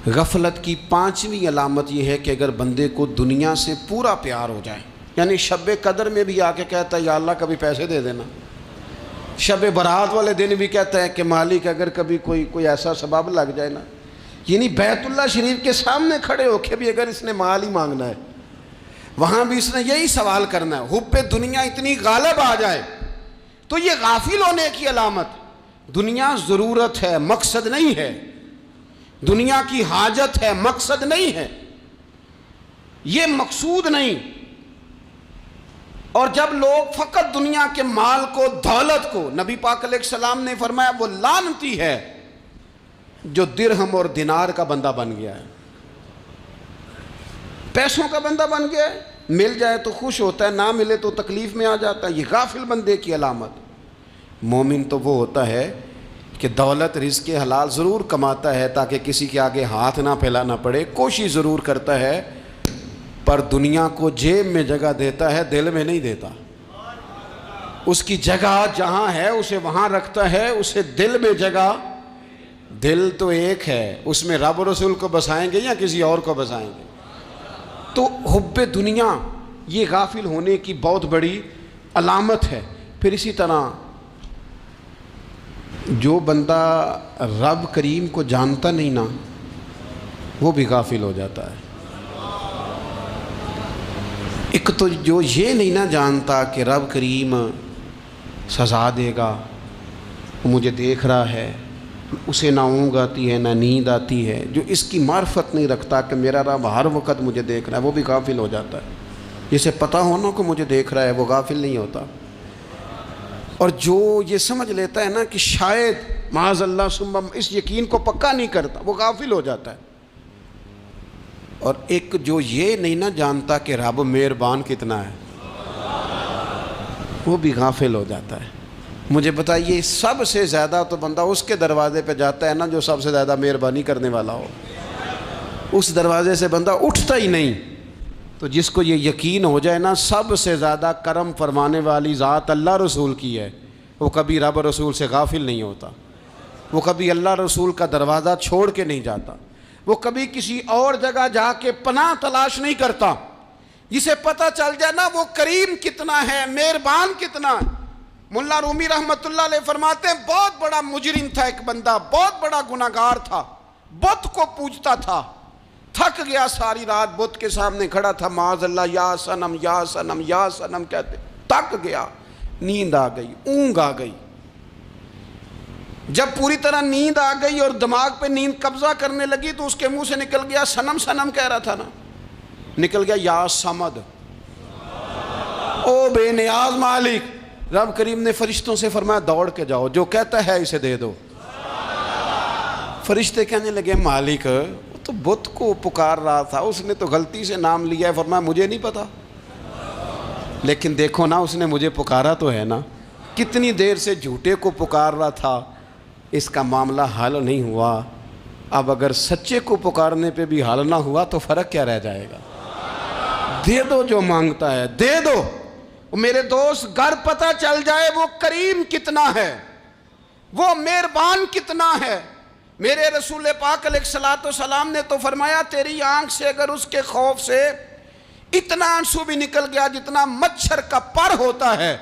غفلت کی پانچویں علامت یہ ہے کہ اگر بندے کو دنیا سے پورا پیار ہو جائے, یعنی شب قدر میں بھی آ کے کہتا ہے یا اللہ کبھی پیسے دے دینا, شب برات والے دن بھی کہتا ہے کہ مالک اگر کبھی کوئی ایسا سبب لگ جائے نا, یعنی بیت اللہ شریف کے سامنے کھڑے ہو کے بھی اگر اس نے مال ہی مانگنا ہے وہاں بھی اس نے یہی سوال کرنا ہے, حب دنیا اتنی غالب آ جائے. تو یہ غافل ہونے کی علامت. دنیا ضرورت ہے, مقصد نہیں ہے. دنیا کی حاجت ہے, مقصد نہیں ہے. یہ مقصود نہیں. اور جب لوگ فقط دنیا کے مال کو, دولت کو, نبی پاک علیہ السلام نے فرمایا وہ لعنتی ہے جو درہم اور دینار کا بندہ بن گیا ہے, پیسوں کا بندہ بن گیا ہے. مل جائے تو خوش ہوتا ہے, نہ ملے تو تکلیف میں آ جاتا ہے. یہ غافل بندے کی علامت. مومن تو وہ ہوتا ہے کہ دولت رزق حلال ضرور کماتا ہے تاکہ کسی کے آگے ہاتھ نہ پھیلانا پڑے, کوشش ضرور کرتا ہے, پر دنیا کو جیب میں جگہ دیتا ہے, دل میں نہیں دیتا. اس کی جگہ جہاں ہے اسے وہاں رکھتا ہے, اسے دل میں جگہ. دل تو ایک ہے, اس میں رب و رسول کو بسائیں گے یا کسی اور کو بسائیں گے. تو حب دنیا یہ غافل ہونے کی بہت بڑی علامت ہے. پھر اسی طرح جو بندہ رب کریم کو جانتا نہیں نا وہ بھی غافل ہو جاتا ہے. ایک تو جو یہ نہیں نہ جانتا کہ رب کریم سزا دے گا, وہ مجھے دیکھ رہا ہے, اسے نہ اونگ آتی ہے نہ نیند آتی ہے, جو اس کی معرفت نہیں رکھتا کہ میرا رب ہر وقت مجھے دیکھ رہا ہے, وہ بھی غافل ہو جاتا ہے. جسے پتہ ہونا کہ مجھے دیکھ رہا ہے وہ غافل نہیں ہوتا. اور جو یہ سمجھ لیتا ہے نا کہ شاید معاذ اللہ ثم اس یقین کو پکا نہیں کرتا, وہ غافل ہو جاتا ہے. اور ایک جو یہ نہیں نہ جانتا کہ رب مہربان کتنا ہے, وہ بھی غافل ہو جاتا ہے. مجھے بتائیے سب سے زیادہ تو بندہ اس کے دروازے پہ جاتا ہے نا جو سب سے زیادہ مہربانی کرنے والا ہو. اس دروازے سے بندہ اٹھتا ہی نہیں. تو جس کو یہ یقین ہو جائے نا سب سے زیادہ کرم فرمانے والی ذات اللہ رسول کی ہے, وہ کبھی رب رسول سے غافل نہیں ہوتا. وہ کبھی اللہ رسول کا دروازہ چھوڑ کے نہیں جاتا، وہ کبھی کسی اور جگہ جا کے پناہ تلاش نہیں کرتا۔ جسے پتہ چل جائے نا وہ کریم کتنا ہے، مہربان کتنا ہے۔ ملا رومی رحمت اللہ علیہ فرماتے ہیں بہت بڑا مجرم تھا ایک بندہ، بہت بڑا گناہگار تھا، بت کو پوجتا تھا، تھک گیا ساری رات بت کے سامنے کھڑا تھا، معاذ اللہ یا صنم یا صنم یا صنم کہتے، تھک گیا، نیند آ گئی، اونگ آ گئی۔ جب پوری طرح نیند آ گئی اور دماغ پہ نیند قبضہ کرنے لگی تو اس کے منہ سے نکل گیا، صنم صنم کہہ رہا تھا نا، نکل گیا یا صمد، او بے نیاز مالک۔ رب کریم نے فرشتوں سے فرمایا دوڑ کے جاؤ، جو کہتا ہے اسے دے دو۔ فرشتے کہنے لگے مالک وہ تو بت کو پکار رہا تھا، اس نے تو غلطی سے نام لیا ہے۔ فرمایا مجھے نہیں پتا، لیکن دیکھو نا اس نے مجھے پکارا تو ہے نا، کتنی دیر سے جھوٹے کو پکار رہا تھا، اس کا معاملہ حل نہیں ہوا۔ اب اگر سچے کو پکارنے پہ بھی حل نہ ہوا تو فرق کیا رہ جائے گا؟ دے دو جو مانگتا ہے، دے دو۔ میرے دوست گھر پتہ چل جائے وہ کریم کتنا ہے، وہ مہربان کتنا ہے۔ میرے رسول پاک علیہ الصلوۃ والسلام نے تو فرمایا تیری آنکھ سے اگر اس کے خوف سے اتنا آنسو بھی نکل گیا جتنا مچھر کا پر ہوتا ہے،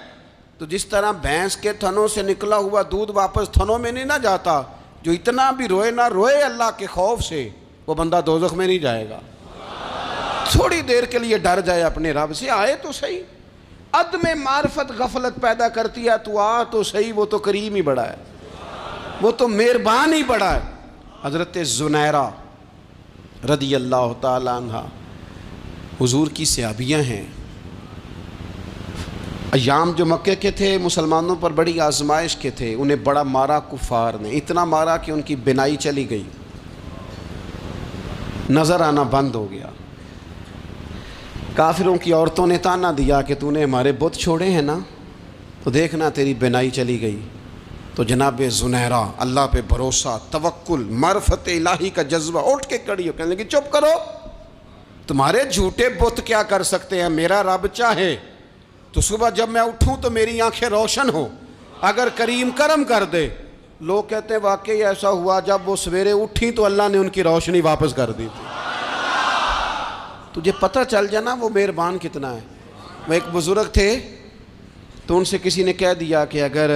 تو جس طرح بھینس کے تھنوں سے نکلا ہوا دودھ واپس تھنوں میں نہیں نہ جاتا، جو اتنا بھی روئے نہ روئے اللہ کے خوف سے، وہ بندہ دوزخ میں نہیں جائے گا۔ تھوڑی دیر کے لیے ڈر جائے اپنے رب سے، آئے تو صحیح۔ عدم معرفت غفلت پیدا کرتی ہے، تو آ تو صحیح، وہ تو کریم ہی بڑا ہے، وہ تو مہربان ہی بڑا ہے۔ حضرت زنیرہ رضی اللہ تعالی عنہ حضور کی صحابیاں ہیں۔ ایام جو مکے کے تھے مسلمانوں پر بڑی آزمائش کے تھے، انہیں بڑا مارا کفار نے، اتنا مارا کہ ان کی بینائی چلی گئی، نظر آنا بند ہو گیا۔ کافروں کی عورتوں نے تانا دیا کہ تو نے ہمارے بت چھوڑے ہیں نا، تو دیکھنا تیری بینائی چلی گئی۔ تو جناب زنیرہ اللہ پہ بھروسہ، توکل، معرفت الہی کا جذبہ، اٹھ کے کھڑی ہو کہنے لگی چپ کرو، تمہارے جھوٹے بت کیا کر سکتے ہیں، میرا رب چاہے تو صبح جب میں اٹھوں تو میری آنکھیں روشن ہوں، اگر کریم کرم کر دے۔ لوگ کہتے ہیں واقعی ایسا ہوا، جب وہ سویرے اٹھیں تو اللہ نے ان کی روشنی واپس کر دی تھی۔ تجھے پتہ چل جانا وہ مہربان کتنا ہے۔ وہ ایک بزرگ تھے تو ان سے کسی نے کہہ دیا کہ اگر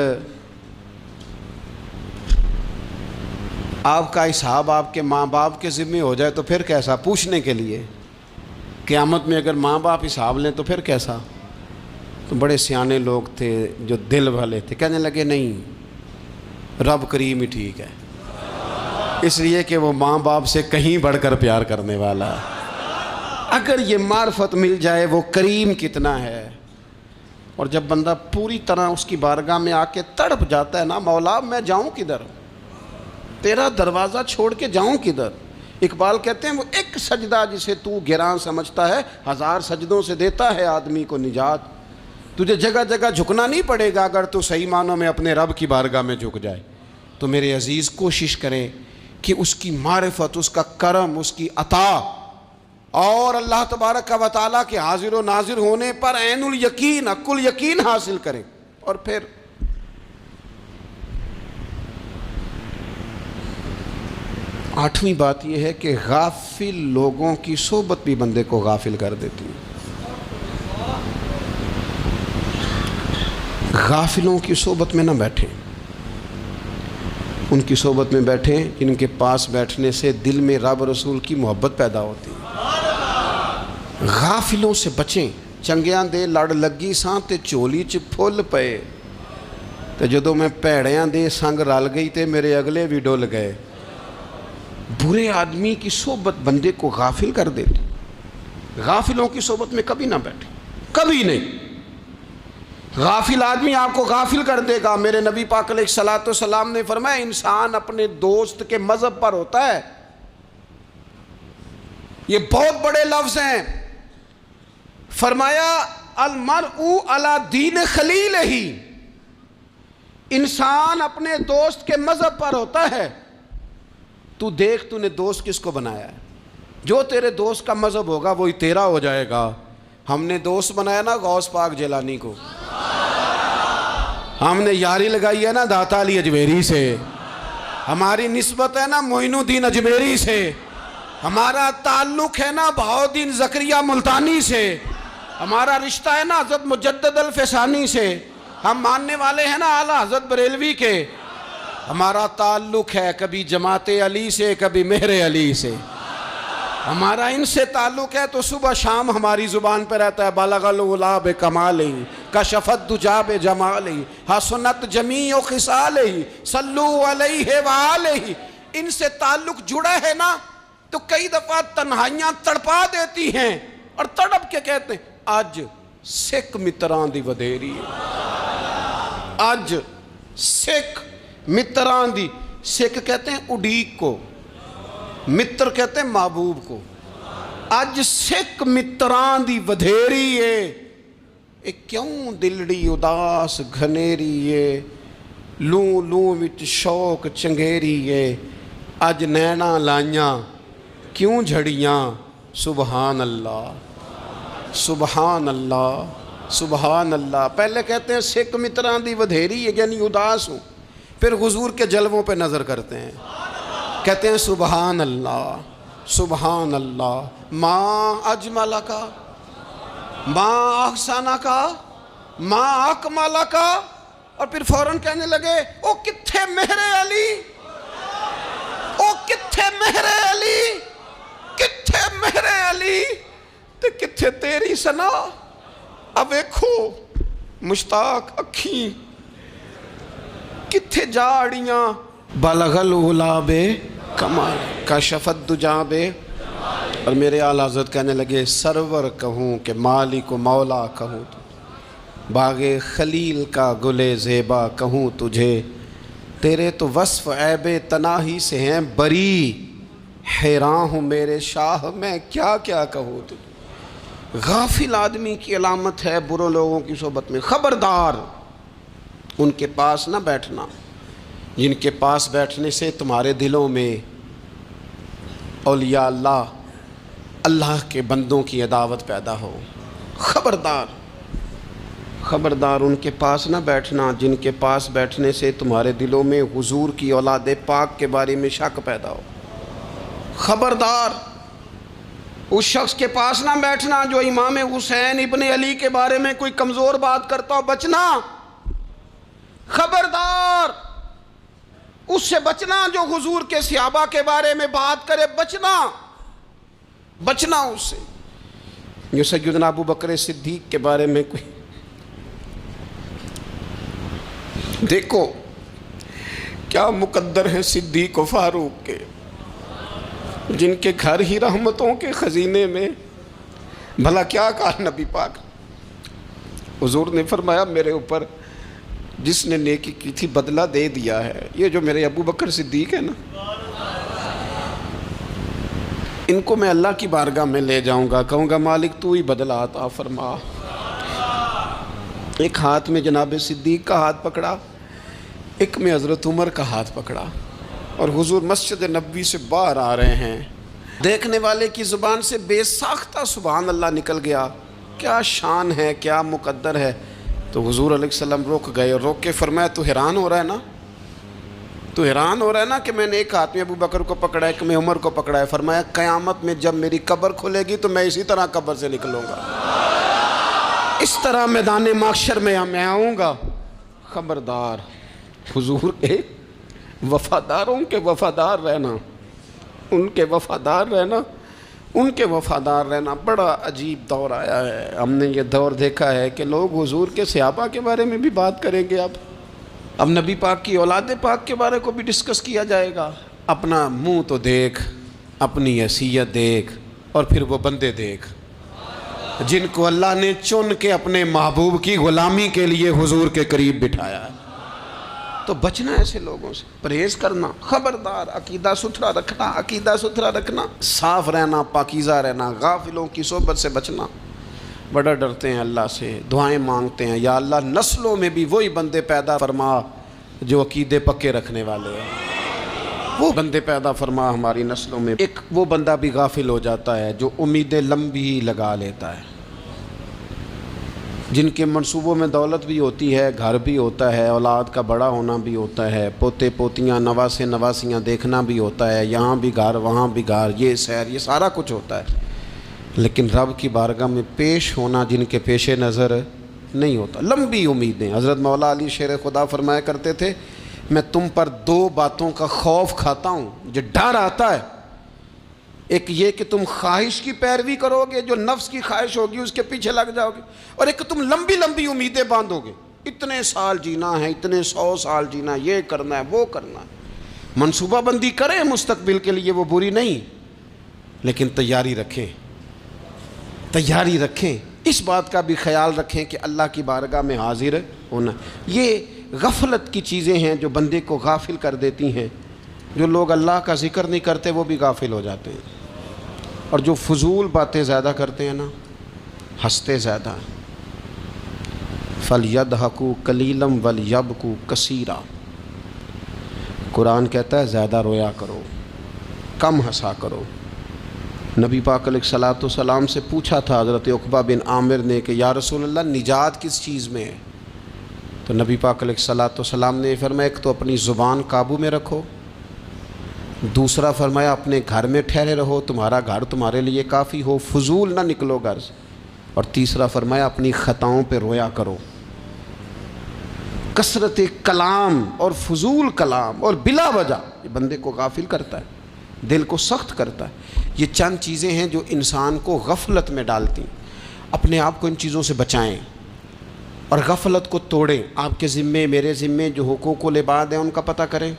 آپ کا حساب آپ کے ماں باپ کے ذمہ ہو جائے تو پھر کیسا، پوچھنے کے لیے قیامت میں اگر ماں باپ حساب لیں تو پھر کیسا۔ تو بڑے سیانے لوگ تھے جو دل والے تھے، کہنے لگے نہیں، رب کریم ہی ٹھیک ہے، اس لیے کہ وہ ماں باپ سے کہیں بڑھ کر پیار کرنے والا ہے۔ اگر یہ معرفت مل جائے وہ کریم کتنا ہے۔ اور جب بندہ پوری طرح اس کی بارگاہ میں آ کے تڑپ جاتا ہے نا، مولا میں جاؤں کدھر، تیرا دروازہ چھوڑ کے جاؤں کدھر۔ اقبال کہتے ہیں وہ ایک سجدہ جسے تو گراں سمجھتا ہے، 1000 سجدوں سے دیتا ہے آدمی کو نجات۔ تجھے جگہ جگہ جھکنا نہیں پڑے گا اگر تو صحیح معنوں میں اپنے رب کی بارگاہ میں جھک جائے۔ تو میرے عزیز کوشش کریں کہ اس کی معرفت، اس کا کرم، اس کی عطا اور اللہ تبارک و تعالیٰ کے حاضر و ناظر ہونے پر عین الیقین، حق الیقین حاصل کریں۔ اور پھر آٹھویں بات یہ ہے کہ غافل لوگوں کی صحبت بھی بندے کو غافل کر دیتی ہے۔ غافلوں کی صحبت میں نہ بیٹھیں، ان کی صحبت میں بیٹھیں جن کے پاس بیٹھنے سے دل میں رب رسول کی محبت پیدا ہوتی ہے۔ غافلوں سے بچیں۔ چنگیاں دے لڑ لگی ساں تے چولی چ پھل پئے، تے جدوں میں پیڑیاں دے سنگ رل گئی تے میرے اگلے بھی ڈول گئے۔ برے آدمی کی صحبت بندے کو غافل کر دیتی۔ غافلوں کی صحبت میں کبھی نہ بیٹھیں، کبھی نہیں۔ غافل آدمی آپ کو غافل کر دے گا۔ میرے نبی پاک علیہ الصلوۃ والسلام نے فرمایا انسان اپنے دوست کے مذہب پر ہوتا ہے۔ یہ بہت بڑے لفظ ہیں۔ فرمایا المرء علی دین خلیلہ، انسان اپنے دوست کے مذہب پر ہوتا ہے۔ تو دیکھ تو نے دوست کس کو بنایا ہے، جو تیرے دوست کا مذہب ہوگا وہی تیرا ہو جائے گا۔ ہم نے دوست بنایا نا غوث پاک جیلانی کو، ہم نے یاری لگائی ہے نا داتا علی اجمیری سے، ہماری نسبت ہے نا معین الدین اجمیری سے، ہمارا تعلق ہے نا بہاؤالدین زکریہ ملتانی سے، ہمارا رشتہ ہے نا حضرت مجدد الفسانی سے، ہم ماننے والے ہیں نا اعلیٰ حضرت بریلوی کے، ہمارا تعلق ہے کبھی جماعت علی سے کبھی مہر علی سے، ہمارا ان سے تعلق ہے تو صبح شام ہماری زبان پہ رہتا ہے بالغ العلا بکمالہ کشفت دجا بجمالہ حسنت جمیع خصالہ صلو علیہ وآلہ۔ ان سے تعلق جڑا ہے نا تو کئی دفعہ تنہائیاں تڑپا دیتی ہیں اور تڑپ کے کہتے ہیں آج سکھ متران دی ودھیری ہے، آج سکھ متران دی، سکھ کہتے ہیں اڈیق کو، متر کہتے ہیں محبوب کو، اج سکھ متران دی ودھیری ہے، اے کیوں دلڑی اداس گھنیری ہے، لوں لوں وچ شوق چنگیری ہے، اج نینا لائیاں کیوں جھڑیاں، سبحان اللہ سبحان اللہ سبحان اللہ۔ پہلے کہتے ہیں سکھ متران دی ودھیری ہے یعنی اداس ہوں، پھر حضور کے جلووں پہ نظر کرتے ہیں، کہتے ہیں سبحان اللہ سبحان اللہ، ماں اجمل کا ماں احسن کا ماں اکمل کا، اور پھر فوراً کہنے لگے او کتھے مہر علی، او کتھے مہر علی، کتھے مہر علی تے کتھے تیری سنا، اب ویکھو مشتاق اکھیں کتھے جاڑیاں، بلغ العلا بے کمال کشفت دجا بے، اور میرے اعلیٰ حضرت کہنے لگے سرور کہوں کہ مالک و مولا کہوں، باغ خلیل کا گلے زیبا کہوں تجھے، تیرے تو وصف عیب تناہی سے ہیں بری، حیران ہوں میرے شاہ میں کیا کیا کہوں تجھے۔ غافل آدمی کی علامت ہے برے لوگوں کی صحبت میں، خبردار ان کے پاس نہ بیٹھنا جن کے پاس بیٹھنے سے تمہارے دلوں میں اولیاء اللہ اللہ کے بندوں کی عداوت پیدا ہو، خبردار خبردار ان کے پاس نہ بیٹھنا جن کے پاس بیٹھنے سے تمہارے دلوں میں حضور کی اولاد پاک کے بارے میں شک پیدا ہو، خبردار اس شخص کے پاس نہ بیٹھنا جو امام حسین ابن علی کے بارے میں کوئی کمزور بات کرتا ہو، بچنا، خبردار اس سے بچنا جو حضور کے صحابہ کے بارے میں بات کرے، بچنا بچنا اس سے، جو سیدنا ابو بکر صدیق کے بارے میں کوئی، دیکھو کیا مقدر ہیں صدیق و فاروق کے، جن کے گھر ہی رحمتوں کے خزینے میں، بھلا کیا کہا نبی پاک، حضور نے فرمایا میرے اوپر جس نے نیکی کی تھی بدلہ دے دیا ہے، یہ جو میرے ابو بکر صدیق ہے نا، ان کو میں اللہ کی بارگاہ میں لے جاؤں گا، کہوں گا مالک تو ہی بدلہ عطا فرما۔ ایک ہاتھ میں جناب صدیق کا ہاتھ پکڑا، ایک میں حضرت عمر کا ہاتھ پکڑا، اور حضور مسجد نبوی سے باہر آ رہے ہیں، دیکھنے والے کی زبان سے بے ساختہ سبحان اللہ نکل گیا، کیا شان ہے کیا مقدر ہے۔ تو حضور علیہ السلام رک گئے اور روک کے فرمایا تو حیران ہو رہا ہے نا، تو حیران ہو رہا ہے نا کہ میں نے ایک ہاتھ میں ابو بکر کو پکڑا ہے ایک میں عمر کو پکڑا ہے، فرمایا قیامت میں جب میری قبر کھلے گی تو میں اسی طرح قبر سے نکلوں گا، اس طرح میدان محشر میں میں آؤں گا۔ خبردار حضور کے وفاداروں کے وفادار رہنا، ان کے وفادار رہنا، ان کے وفادار رہنا بڑا عجیب دور آیا ہے۔ ہم نے یہ دور دیکھا ہے کہ لوگ حضور کے صحابہ کے بارے میں بھی بات کریں گے، اب نبی پاک کی اولاد پاک کے بارے کو بھی ڈسکس کیا جائے گا۔ اپنا منہ تو دیکھ، اپنی حیثیت دیکھ، اور پھر وہ بندے دیکھ جن کو اللہ نے چن کے اپنے محبوب کی غلامی کے لیے حضور کے قریب بٹھایا ہے۔ تو بچنا ایسے لوگوں سے، پرہیز کرنا، خبردار عقیدہ ستھرا رکھنا، عقیدہ ستھرا رکھنا، صاف رہنا، پاکیزہ رہنا، غافلوں کی صحبت سے بچنا۔ بڑا ڈرتے ہیں اللہ سے، دعائیں مانگتے ہیں یا اللہ نسلوں میں بھی وہی بندے پیدا فرما جو عقیدے پکے رکھنے والے ہیں، وہ بندے پیدا فرما ہماری نسلوں میں۔ ایک وہ بندہ بھی غافل ہو جاتا ہے جو امیدیں لمبی لگا لیتا ہے، جن کے منصوبوں میں دولت بھی ہوتی ہے، گھر بھی ہوتا ہے، اولاد کا بڑا ہونا بھی ہوتا ہے، پوتے پوتیاں نواسے نواسیاں دیکھنا بھی ہوتا ہے، یہاں بھی گھر وہاں بھی گھر، یہ سیر، یہ سارا کچھ ہوتا ہے، لیکن رب کی بارگاہ میں پیش ہونا جن کے پیش نظر نہیں ہوتا۔ لمبی امیدیں۔ حضرت مولا علی شیر خدا فرمایا کرتے تھے، میں تم پر دو باتوں کا خوف کھاتا ہوں، جو ڈر آتا ہے، ایک یہ کہ تم خواہش کی پیروی کرو گے، جو نفس کی خواہش ہوگی اس کے پیچھے لگ جاؤ گے، اور ایک کہ تم لمبی لمبی امیدیں باندھو گے، اتنے سال جینا ہے، اتنے 100 سال جینا، یہ کرنا ہے، وہ کرنا ہے۔ منصوبہ بندی کریں مستقبل کے لیے، وہ بری نہیں، لیکن تیاری رکھیں، تیاری رکھیں، اس بات کا بھی خیال رکھیں کہ اللہ کی بارگاہ میں حاضر ہونا۔ یہ غفلت کی چیزیں ہیں جو بندے کو غافل کر دیتی ہیں۔ جو لوگ اللہ کا ذکر نہیں کرتے وہ بھی غافل ہو جاتے ہیں، اور جو فضول باتیں زیادہ کرتے ہیں نا، ہنستے زیادہ ہیں۔ فَلْيَضْحَكُوا قَلِيلًا وَلْيَبْكُوا كَثِيرًا۔ قرآن کہتا ہے زیادہ رویا کرو، کم ہنسا کرو۔ نبی پاک علیہ الصلوۃ والسلام سے پوچھا تھا حضرت عقبہ بن عامر نے کہ یا رسول اللہ نجات کس چیز میں ہے؟ تو نبی پاک علیہ الصلوۃ والسلام نے فرمایا ایک تو اپنی زبان قابو میں رکھو، دوسرا فرمایا اپنے گھر میں ٹھہرے رہو، تمہارا گھر تمہارے لیے کافی ہو، فضول نہ نکلو گھر سے، اور تیسرا فرمایا اپنی خطاؤں پہ رویا کرو۔ کثرت کلام اور فضول کلام اور بلا وجہ یہ بندے کو غافل کرتا ہے، دل کو سخت کرتا ہے۔ یہ چند چیزیں ہیں جو انسان کو غفلت میں ڈالتی ہیں۔ اپنے آپ کو ان چیزوں سے بچائیں اور غفلت کو توڑیں۔ آپ کے ذمے، میرے ذمے جو حقوق العباد ہیں ان کا پتہ کریں،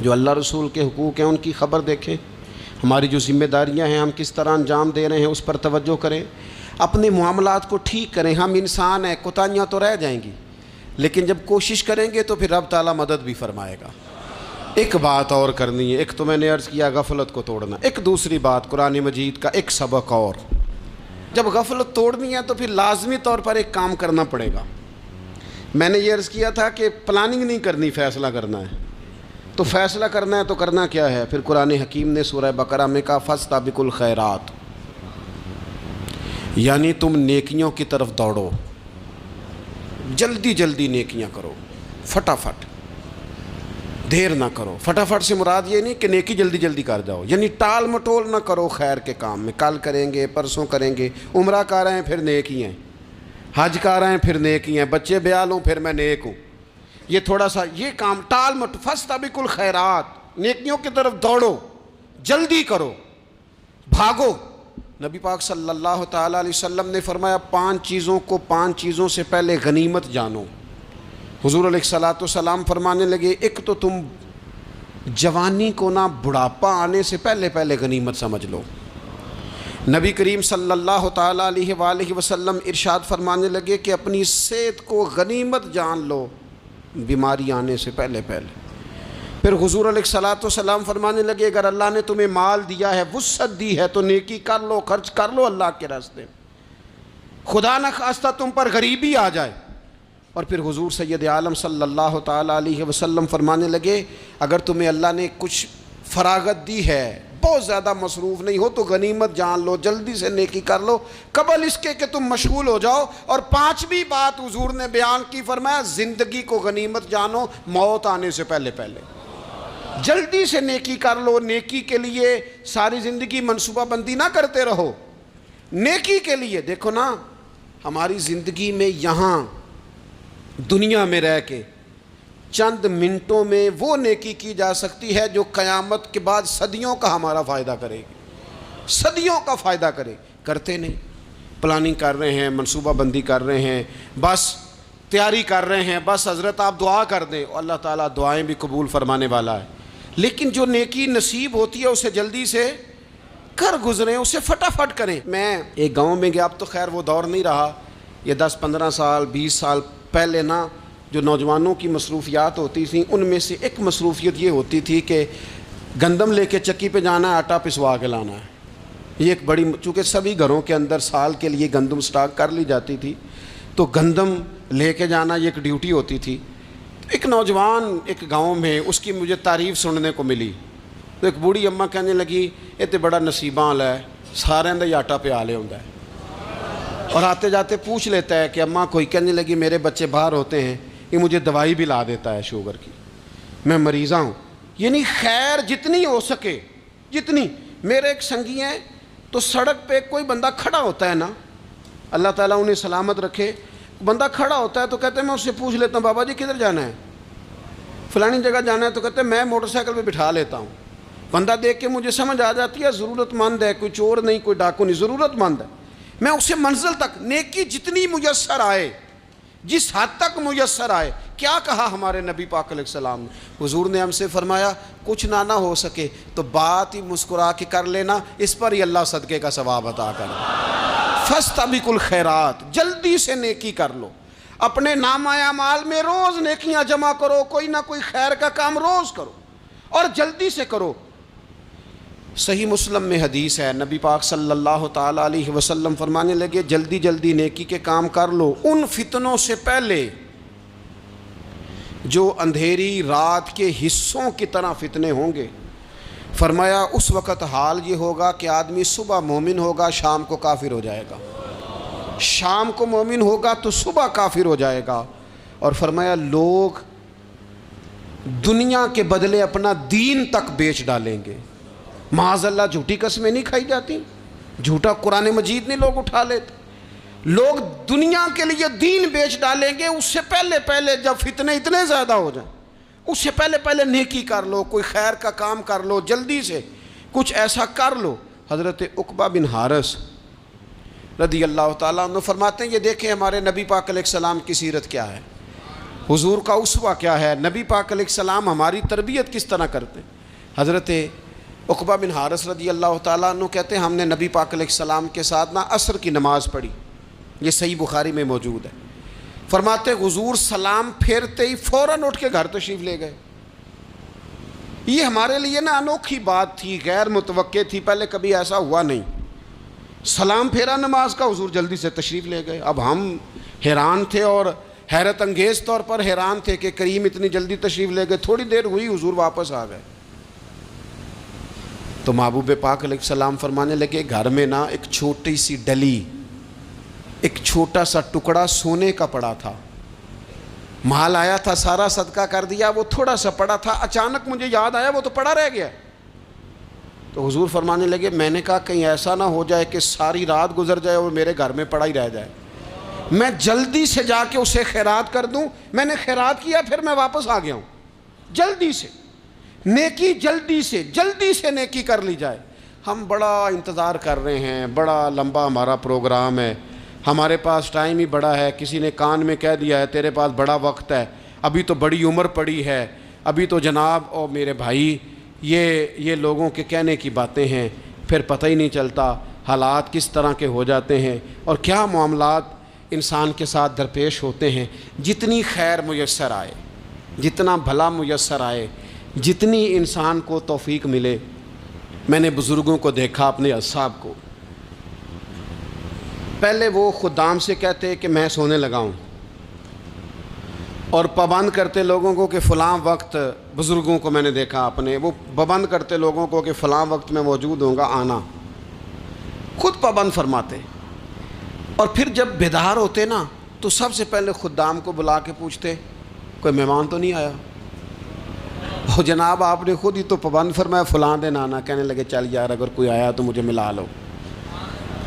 جو اللہ رسول کے حقوق ہیں ان کی خبر دیکھیں، ہماری جو ذمہ داریاں ہیں ہم کس طرح انجام دے رہے ہیں اس پر توجہ کریں، اپنے معاملات کو ٹھیک کریں۔ ہم انسان ہیں، کوتاہیاں تو رہ جائیں گی، لیکن جب کوشش کریں گے تو پھر رب تعالیٰ مدد بھی فرمائے گا۔ ایک بات اور کرنی ہے، ایک تو میں نے عرض کیا غفلت کو توڑنا، ایک دوسری بات قرآن مجید کا ایک سبق اور، جب غفلت توڑنی ہے تو پھر لازمی طور پر ایک کام کرنا پڑے گا۔ میں نے یہ عرض کیا تھا کہ پلاننگ نہیں کرنی، فیصلہ کرنا ہے۔ تو فیصلہ کرنا ہے تو کرنا کیا ہے؟ پھر قرآن حکیم نے سورہ بقرہ میں کہا فاستبقوا الخیرات، یعنی تم نیکیوں کی طرف دوڑو، جلدی جلدی نیکیاں کرو، فٹافٹ، دیر نہ کرو۔ فٹافٹ سے مراد یہ نہیں کہ نیکی جلدی جلدی کر جاؤ، یعنی ٹال مٹول نہ کرو خیر کے کام میں، کل کریں گے، پرسوں کریں گے، عمرہ کر رہے ہیں پھر نیکی ہیں، حج کر رہے ہیں پھر نیکی ہیں، بچے بیال ہوں پھر میں نیک ہوں، یہ تھوڑا سا یہ کام ٹال مٹ۔ فاستبقوا الخیرات، نیکیوں کی طرف دوڑو، جلدی کرو، بھاگو۔ نبی پاک صلی اللہ تعالیٰ علیہ وسلم نے فرمایا 5 چیزوں سے پہلے غنیمت جانو۔ حضور علیہ الصلوۃ والسلام فرمانے لگے ایک تو تم جوانی کو نہ بڑھاپا آنے سے پہلے پہلے غنیمت سمجھ لو۔ نبی کریم صلی اللہ تعالیٰ علیہ وآلہ وسلم ارشاد فرمانے لگے کہ اپنی صحت کو غنیمت جان لو، بیماری آنے سے پہلے پہلے۔ پھر حضور علیہ الصلوۃ والسلام فرمانے لگے اگر اللہ نے تمہیں مال دیا ہے، وسعت دی ہے، تو نیکی کر لو، خرچ کر لو اللہ کے راستے، خدا نہ خواستہ تم پر غریبی آ جائے۔ اور پھر حضور سید عالم صلی اللہ تعالیٰ علیہ وسلم فرمانے لگے اگر تمہیں اللہ نے کچھ فراغت دی ہے، بہت زیادہ مصروف نہیں ہو، تو غنیمت جان لو، جلدی سے نیکی کر لو قبل اس کے کہ تم مشغول ہو جاؤ۔ اور 5ویں بات حضور نے بیان کی، فرمایا زندگی کو غنیمت جانو، موت آنے سے پہلے پہلے جلدی سے نیکی کر لو۔ نیکی کے لیے ساری زندگی منصوبہ بندی نہ کرتے رہو، نیکی کے لیے دیکھو نا، ہماری زندگی میں یہاں دنیا میں رہ کے چند منٹوں میں وہ نیکی کی جا سکتی ہے جو قیامت کے بعد صدیوں کا ہمارا فائدہ کرے گی، صدیوں کا فائدہ کرتے نہیں۔ پلاننگ کر رہے ہیں، منصوبہ بندی کر رہے ہیں، بس تیاری کر رہے ہیں، بس حضرت آپ دعا کر دیں، اللہ تعالیٰ دعائیں بھی قبول فرمانے والا ہے، لیکن جو نیکی نصیب ہوتی ہے اسے جلدی سے کر گزریں، اسے فٹافٹ کریں۔ میں ایک گاؤں میں گیا، اب تو خیر وہ دور نہیں رہا، یہ 10-15 سال 20 سال پہلے نا جو نوجوانوں کی مصروفیات ہوتی تھیں ان میں سے ایک مصروفیت یہ ہوتی تھی کہ گندم لے کے چکی پہ جانا ہے، آٹا پسوا کے لانا ہے۔ یہ ایک بڑی، چونکہ سبھی گھروں کے اندر سال کے لیے گندم سٹاک کر لی جاتی تھی، تو گندم لے کے جانا یہ ایک ڈیوٹی ہوتی تھی۔ ایک نوجوان ایک گاؤں میں، اس کی مجھے تعریف سننے کو ملی، تو ایک بوڑھی اماں کہنے لگی یہ تو بڑا نصیباں والا ہے، سارے دا آٹا پیا لے ہوندا ہے۔ اور آتے جاتے پوچھ لیتا ہے کہ اماں کوئی کہنے لگی میرے بچے باہر ہوتے ہیں، یہ مجھے دوائی بھی لا دیتا ہے شوگر کی، میں مریضہ ہوں۔ یعنی خیر جتنی ہو سکے، جتنی۔ میرے ایک سنگی ہیں تو سڑک پہ کوئی بندہ کھڑا ہوتا ہے نا، اللہ تعالیٰ انہیں سلامت رکھے، بندہ کھڑا ہوتا ہے تو کہتے ہیں میں اس سے پوچھ لیتا ہوں بابا جی کدھر جانا ہے، فلانی جگہ جانا ہے، تو کہتے ہیں میں موٹر سائیکل پہ بٹھا لیتا ہوں۔ بندہ دیکھ کے مجھے سمجھ آ جاتی ہے ضرورت مند ہے، کوئی چور نہیں، کوئی ڈاکو نہیں، ضرورت مند ہے۔ میں اسے منزل تک، نیکی جتنی میسر آئے، جس حد تک میسر آئے۔ کیا کہا ہمارے نبی پاک علیہ السلام نے؟ حضور نے ہم سے فرمایا کچھ نہ ہو سکے تو بات ہی مسکرا کے کر لینا، اس پر ہی اللہ صدقے کا ثواب عطا کر۔ فاستبقوا الخیرات، جلدی سے نیکی کر لو، اپنے نامہ اعمال میں روز نیکیاں جمع کرو، کوئی نہ کوئی خیر کا کام روز کرو اور جلدی سے کرو۔ صحیح مسلم میں حدیث ہے، نبی پاک صلی اللہ تعالیٰ علیہ وسلم فرمانے لگے جلدی جلدی نیکی کے کام کر لو ان فتنوں سے پہلے جو اندھیری رات کے حصوں کی طرح فتنے ہوں گے۔ فرمایا اس وقت حال یہ ہوگا کہ آدمی صبح مومن ہوگا، شام کو کافر ہو جائے گا، شام کو مومن ہوگا تو صبح کافر ہو جائے گا۔ اور فرمایا لوگ دنیا کے بدلے اپنا دین تک بیچ ڈالیں گے۔ معاذ اللہ جھوٹی قسمیں نہیں کھائی جاتی، جھوٹا قرآن مجید نہیں لوگ اٹھا لیتے، لوگ دنیا کے لیے دین بیچ ڈالیں گے۔ اس سے پہلے جب فتنے اتنے زیادہ ہو جائیں، اس سے پہلے نیکی کر لو، کوئی خیر کا کام کر لو، جلدی سے کچھ ایسا کر لو۔ حضرت عقبہ بن حارث رضی اللہ تعالیٰ عنہ فرماتے ہیں یہ دیکھیں ہمارے نبی پاک علیہ السلام کی سیرت کیا ہے، حضور کا اسوہ کیا ہے، نبی پاک علیہ السلام ہماری تربیت کس طرح کرتے۔ حضرت عقبہ بن حارث رضی اللہ تعالیٰ عنہ کہتے ہیں ہم نے نبی پاک علیہ السلام کے ساتھ عصر کی نماز پڑھی، یہ صحیح بخاری میں موجود ہے۔ فرماتے حضور سلام پھیرتے ہی فوراً اٹھ کے گھر تشریف لے گئے۔ یہ ہمارے لیے انوکھی بات تھی، غیر متوقع تھی، پہلے کبھی ایسا ہوا نہیں۔ سلام پھیرا نماز کا، حضور جلدی سے تشریف لے گئے۔ اب ہم حیران تھے اور حیرت انگیز طور پر حیران تھے کہ کریم اتنی جلدی تشریف لے گئے۔ تھوڑی دیر ہوئی حضور واپس آ گئے تو محبوب پاک علیہ السلام فرمانے لگے گھر میں ایک چھوٹی سی ڈلی، ایک چھوٹا سا ٹکڑا سونے کا پڑا تھا، مال آیا تھا سارا صدقہ کر دیا، وہ تھوڑا سا پڑا تھا، اچانک مجھے یاد آیا وہ تو پڑا رہ گیا۔ تو حضور فرمانے لگے میں نے کہا کہیں ایسا نہ ہو جائے کہ ساری رات گزر جائے اور میرے گھر میں پڑا ہی رہ جائے، میں جلدی سے جا کے اسے خیرات کر دوں۔ میں نے خیرات کیا پھر میں واپس آ گیا ہوں۔ جلدی سے نیکی، جلدی سے نیکی کر لی جائے۔ ہم بڑا انتظار کر رہے ہیں، بڑا لمبا ہمارا پروگرام ہے، ہمارے پاس ٹائم ہی بڑا ہے، کسی نے کان میں کہہ دیا ہے تیرے پاس بڑا وقت ہے، ابھی تو بڑی عمر پڑی ہے، ابھی تو جناب او میرے بھائی یہ لوگوں کے کہنے کی باتیں ہیں، پھر پتہ ہی نہیں چلتا حالات کس طرح کے ہو جاتے ہیں اور کیا معاملات انسان کے ساتھ درپیش ہوتے ہیں۔ جتنی خیر میسر آئے، جتنا بھلا میسر آئے، جتنی انسان کو توفیق ملے۔ میں نے بزرگوں کو دیکھا، اپنے اصحاب کو، پہلے وہ خدام سے کہتے کہ میں سونے لگا ہوں اور پابند کرتے لوگوں کو کہ فلاں وقت، بزرگوں کو میں نے دیکھا اپنے، وہ پابند کرتے لوگوں کو کہ فلاں وقت میں موجود ہوں گا آنا، خود پابند فرماتے، اور پھر جب بیدار ہوتے تو سب سے پہلے خدام کو بلا کے پوچھتے کوئی مہمان تو نہیں آیا؟ اور جناب آپ نے خود ہی تو پابند فرمایا فلاں دن آنا۔ کہنے لگے چل یار اگر کوئی آیا تو مجھے ملا لو،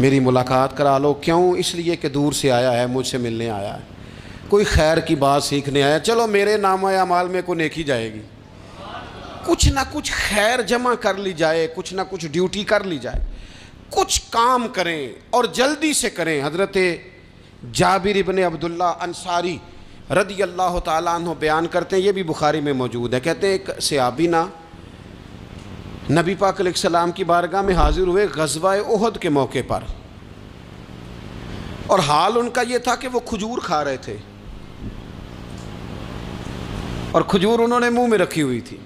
میری ملاقات کرا لو۔ کیوں؟ اس لیے کہ دور سے آیا ہے، مجھ سے ملنے آیا ہے، کوئی خیر کی بات سیکھنے آیا، چلو میرے نامہ اعمال میں کوئی نیکی جائے گی، کچھ نہ کچھ خیر جمع کر لی جائے، کچھ نہ کچھ ڈیوٹی کر لی جائے، کچھ کام کریں اور جلدی سے کریں۔ حضرت جابر ابن عبداللہ انصاری رضی اللہ تعالیٰ عنہ بیان کرتے ہیں، یہ بھی بخاری میں موجود ہے، کہتے ہیں ایک صحابی نبی پاک علیہ السلام کی بارگاہ میں حاضر ہوئے غزوہ احد کے موقع پر، اور حال ان کا یہ تھا کہ وہ کھجور کھا رہے تھے اور کھجور انہوں نے منہ میں رکھی ہوئی تھی۔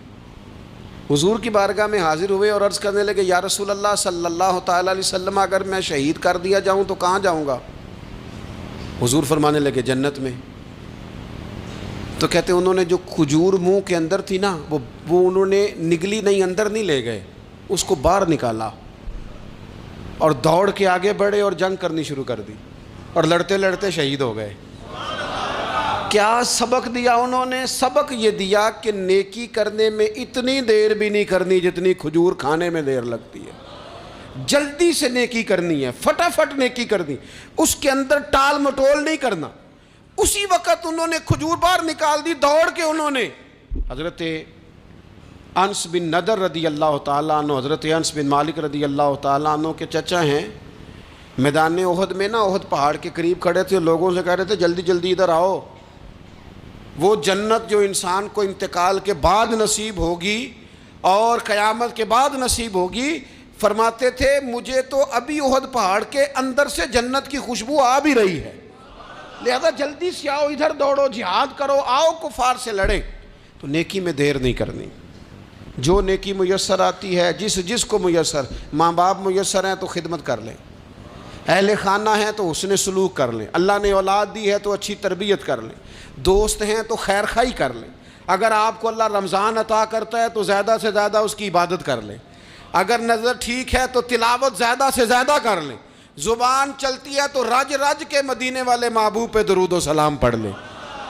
حضور کی بارگاہ میں حاضر ہوئے اور عرض کرنے لگے یا رسول اللہ صلی اللہ تعالیٰ علیہ وسلم اگر میں شہید کر دیا جاؤں تو کہاں جاؤں گا؟ حضور فرمانے لگے جنت میں۔ تو کہتے انہوں نے جو کھجور منہ کے اندر تھی وہ انہوں نے نگلی نہیں، اندر نہیں لے گئے، اس کو باہر نکالا اور دوڑ کے آگے بڑھے اور جنگ کرنی شروع کر دی۔ اور لڑتے لڑتے شہید ہو گئے۔ کیا سبق دیا انہوں نے؟ سبق یہ دیا کہ نیکی کرنے میں اتنی دیر بھی نہیں کرنی جتنی کھجور کھانے میں دیر لگتی ہے۔ جلدی سے نیکی کرنی ہے، فٹافٹ نیکی کرنی، اس کے اندر ٹال مٹول نہیں کرنا۔ اسی وقت انہوں نے کھجور باہر نکال دی، دوڑ کے انہوں نے حضرت انس بن نضر رضی اللہ تعالیٰ عنہ، حضرت انس بن مالک رضی اللہ تعالیٰ عنہ کے چچا ہیں، میدان احد میں نا، احد پہاڑ کے قریب کھڑے تھے، لوگوں سے کہہ رہے تھے جلدی جلدی ادھر آؤ، وہ جنت جو انسان کو انتقال کے بعد نصیب ہوگی اور قیامت کے بعد نصیب ہوگی، فرماتے تھے مجھے تو ابھی احد پہاڑ کے اندر سے جنت کی خوشبو آ بھی رہی ہے، لہذا جلدی سے آؤ، ادھر دوڑو، جہاد کرو، آؤ کفار سے لڑیں۔ تو نیکی میں دیر نہیں کرنی، جو نیکی میسر آتی ہے، جس کو میسر، ماں باپ میسر ہیں تو خدمت کر لیں، اہل خانہ ہیں تو حسن سلوک کر لیں، اللہ نے اولاد دی ہے تو اچھی تربیت کر لیں، دوست ہیں تو خیر خواہی کر لیں، اگر آپ کو اللہ رمضان عطا کرتا ہے تو زیادہ سے زیادہ اس کی عبادت کر لیں، اگر نظر ٹھیک ہے تو تلاوت زیادہ سے زیادہ کر لیں، زبان چلتی ہے تو رج رج کے مدینے والے محبوب پہ درود و سلام پڑھ لیں،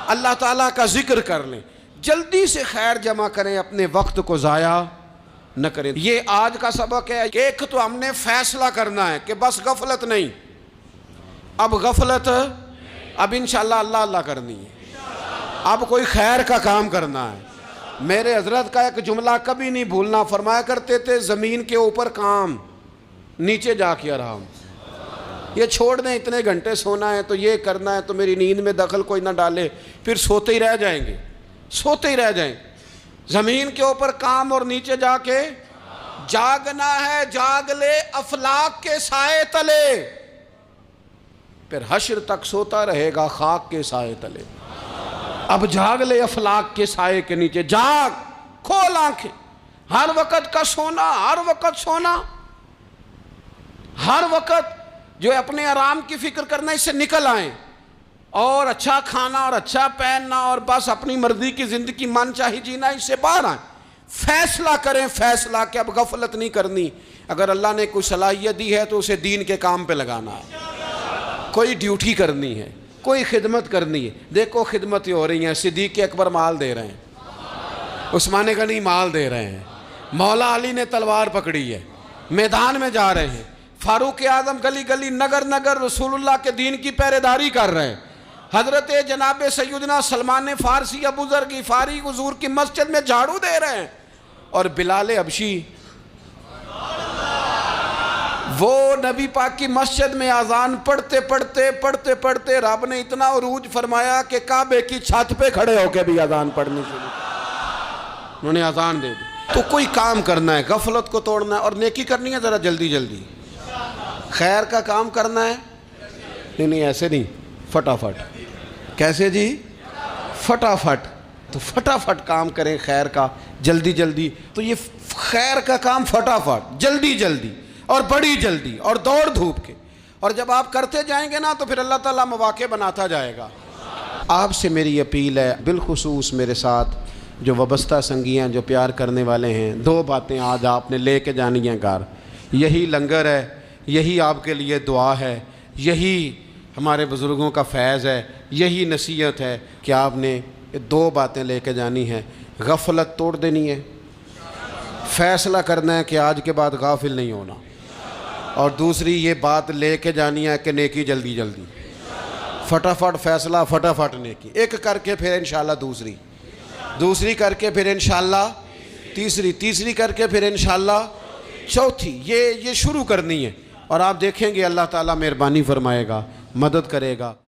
اللہ تعالیٰ کا ذکر کر لیں، جلدی سے خیر جمع کریں، اپنے وقت کو ضائع نہ کریں۔ یہ آج کا سبق ہے کہ ایک تو ہم نے فیصلہ کرنا ہے کہ بس غفلت نہیں، اب غفلت، اب انشاءاللہ اللہ اللہ کرنی ہے، اب کوئی خیر کا کام کرنا ہے۔ میرے حضرت کا ایک جملہ کبھی نہیں بھولنا، فرمایا کرتے تھے زمین کے اوپر کام، نیچے جا کے آرام، یہ چھوڑ دیں، اتنے گھنٹے سونا ہے تو یہ کرنا ہے تو میری نیند میں دخل کوئی نہ ڈالے، پھر سوتے ہی رہ جائیں گے، سوتے ہی رہ جائیں۔ زمین کے اوپر کام اور نیچے جا کے جاگنا ہے، جاگ لے افلاک کے سائے تلے، پھر حشر تک سوتا رہے گا خاک کے سائے تلے۔ اب جاگ لے افلاک کے سائے کے نیچے، جاگ، کھول آنکھیں، ہر وقت کا سونا، ہر وقت سونا، ہر وقت جو اپنے آرام کی فکر کرنا، اس سے نکل آئیں اور اچھا کھانا اور اچھا پہننا اور بس اپنی مرضی کی زندگی من چاہی جینا، اس سے باہر آئیں، فیصلہ کریں، فیصلہ کہ اب غفلت نہیں کرنی، اگر اللہ نے کوئی صلاحیت دی ہے تو اسے دین کے کام پہ لگانا ہے، کوئی ڈیوٹی کرنی ہے، کوئی خدمت کرنی ہے۔ دیکھو خدمتیں ہو رہی ہیں، صدیق اکبر مال دے رہے ہیں، عثمان غنی مال دے رہے ہیں، مولا علی نے تلوار پکڑی ہے، میدان میں جا رہے ہیں، فاروق اعظم گلی گلی نگر نگر رسول اللہ کے دین کی پہرے داری کر رہے ہیں، حضرت جناب سیدنا سلمان فارسی ابو ذر غفاری حضور کی مسجد میں جھاڑو دے رہے ہیں، اور بلال حبشی وہ نبی پاک کی مسجد میں اذان پڑھتے رب نے اتنا عروج فرمایا کہ کعبے کی چھت پہ کھڑے ہو کے بھی اذان پڑھنی شروع، انہوں نے اذان دے دی۔ تو کوئی کام کرنا ہے، غفلت کو توڑنا ہے اور نیکی کرنی ہے، ذرا جلدی جلدی خیر کا کام کرنا ہے، نہیں ایسے نہیں، فٹافٹ۔ کیسے جی؟ فٹافٹ، تو فٹافٹ کام کریں خیر کا، جلدی جلدی۔ تو یہ خیر کا کام فٹافٹ، جلدی جلدی اور بڑی جلدی اور دوڑ دھوپ کے، اور جب آپ کرتے جائیں گے نا تو پھر اللہ تعالیٰ مواقع بناتا جائے گا۔ آپ سے میری اپیل ہے، بالخصوص میرے ساتھ جو وابستہ سنگی ہیں، جو پیار کرنے والے ہیں، دو باتیں آج آپ نے لے کے جانی ہیں گھر، یہی لنگر ہے، یہی آپ کے لیے دعا ہے، یہی ہمارے بزرگوں کا فیض ہے، یہی نصیحت ہے کہ آپ نے یہ دو باتیں لے کے جانی ہیں۔ غفلت توڑ دینی ہے، فیصلہ کرنا ہے کہ آج کے بعد غافل نہیں ہونا، اور دوسری یہ بات لے کے جانی ہے کہ نیکی جلدی جلدی، فٹافٹ فیصلہ، فٹافٹ نیکی، ایک کر کے پھر انشاءاللہ دوسری کر کے پھر انشاءاللہ تیسری کر کے پھر انشاءاللہ چوتھی، یہ شروع کرنی ہے، اور آپ دیکھیں گے اللہ تعالیٰ مہربانی فرمائے گا، مدد کرے گا۔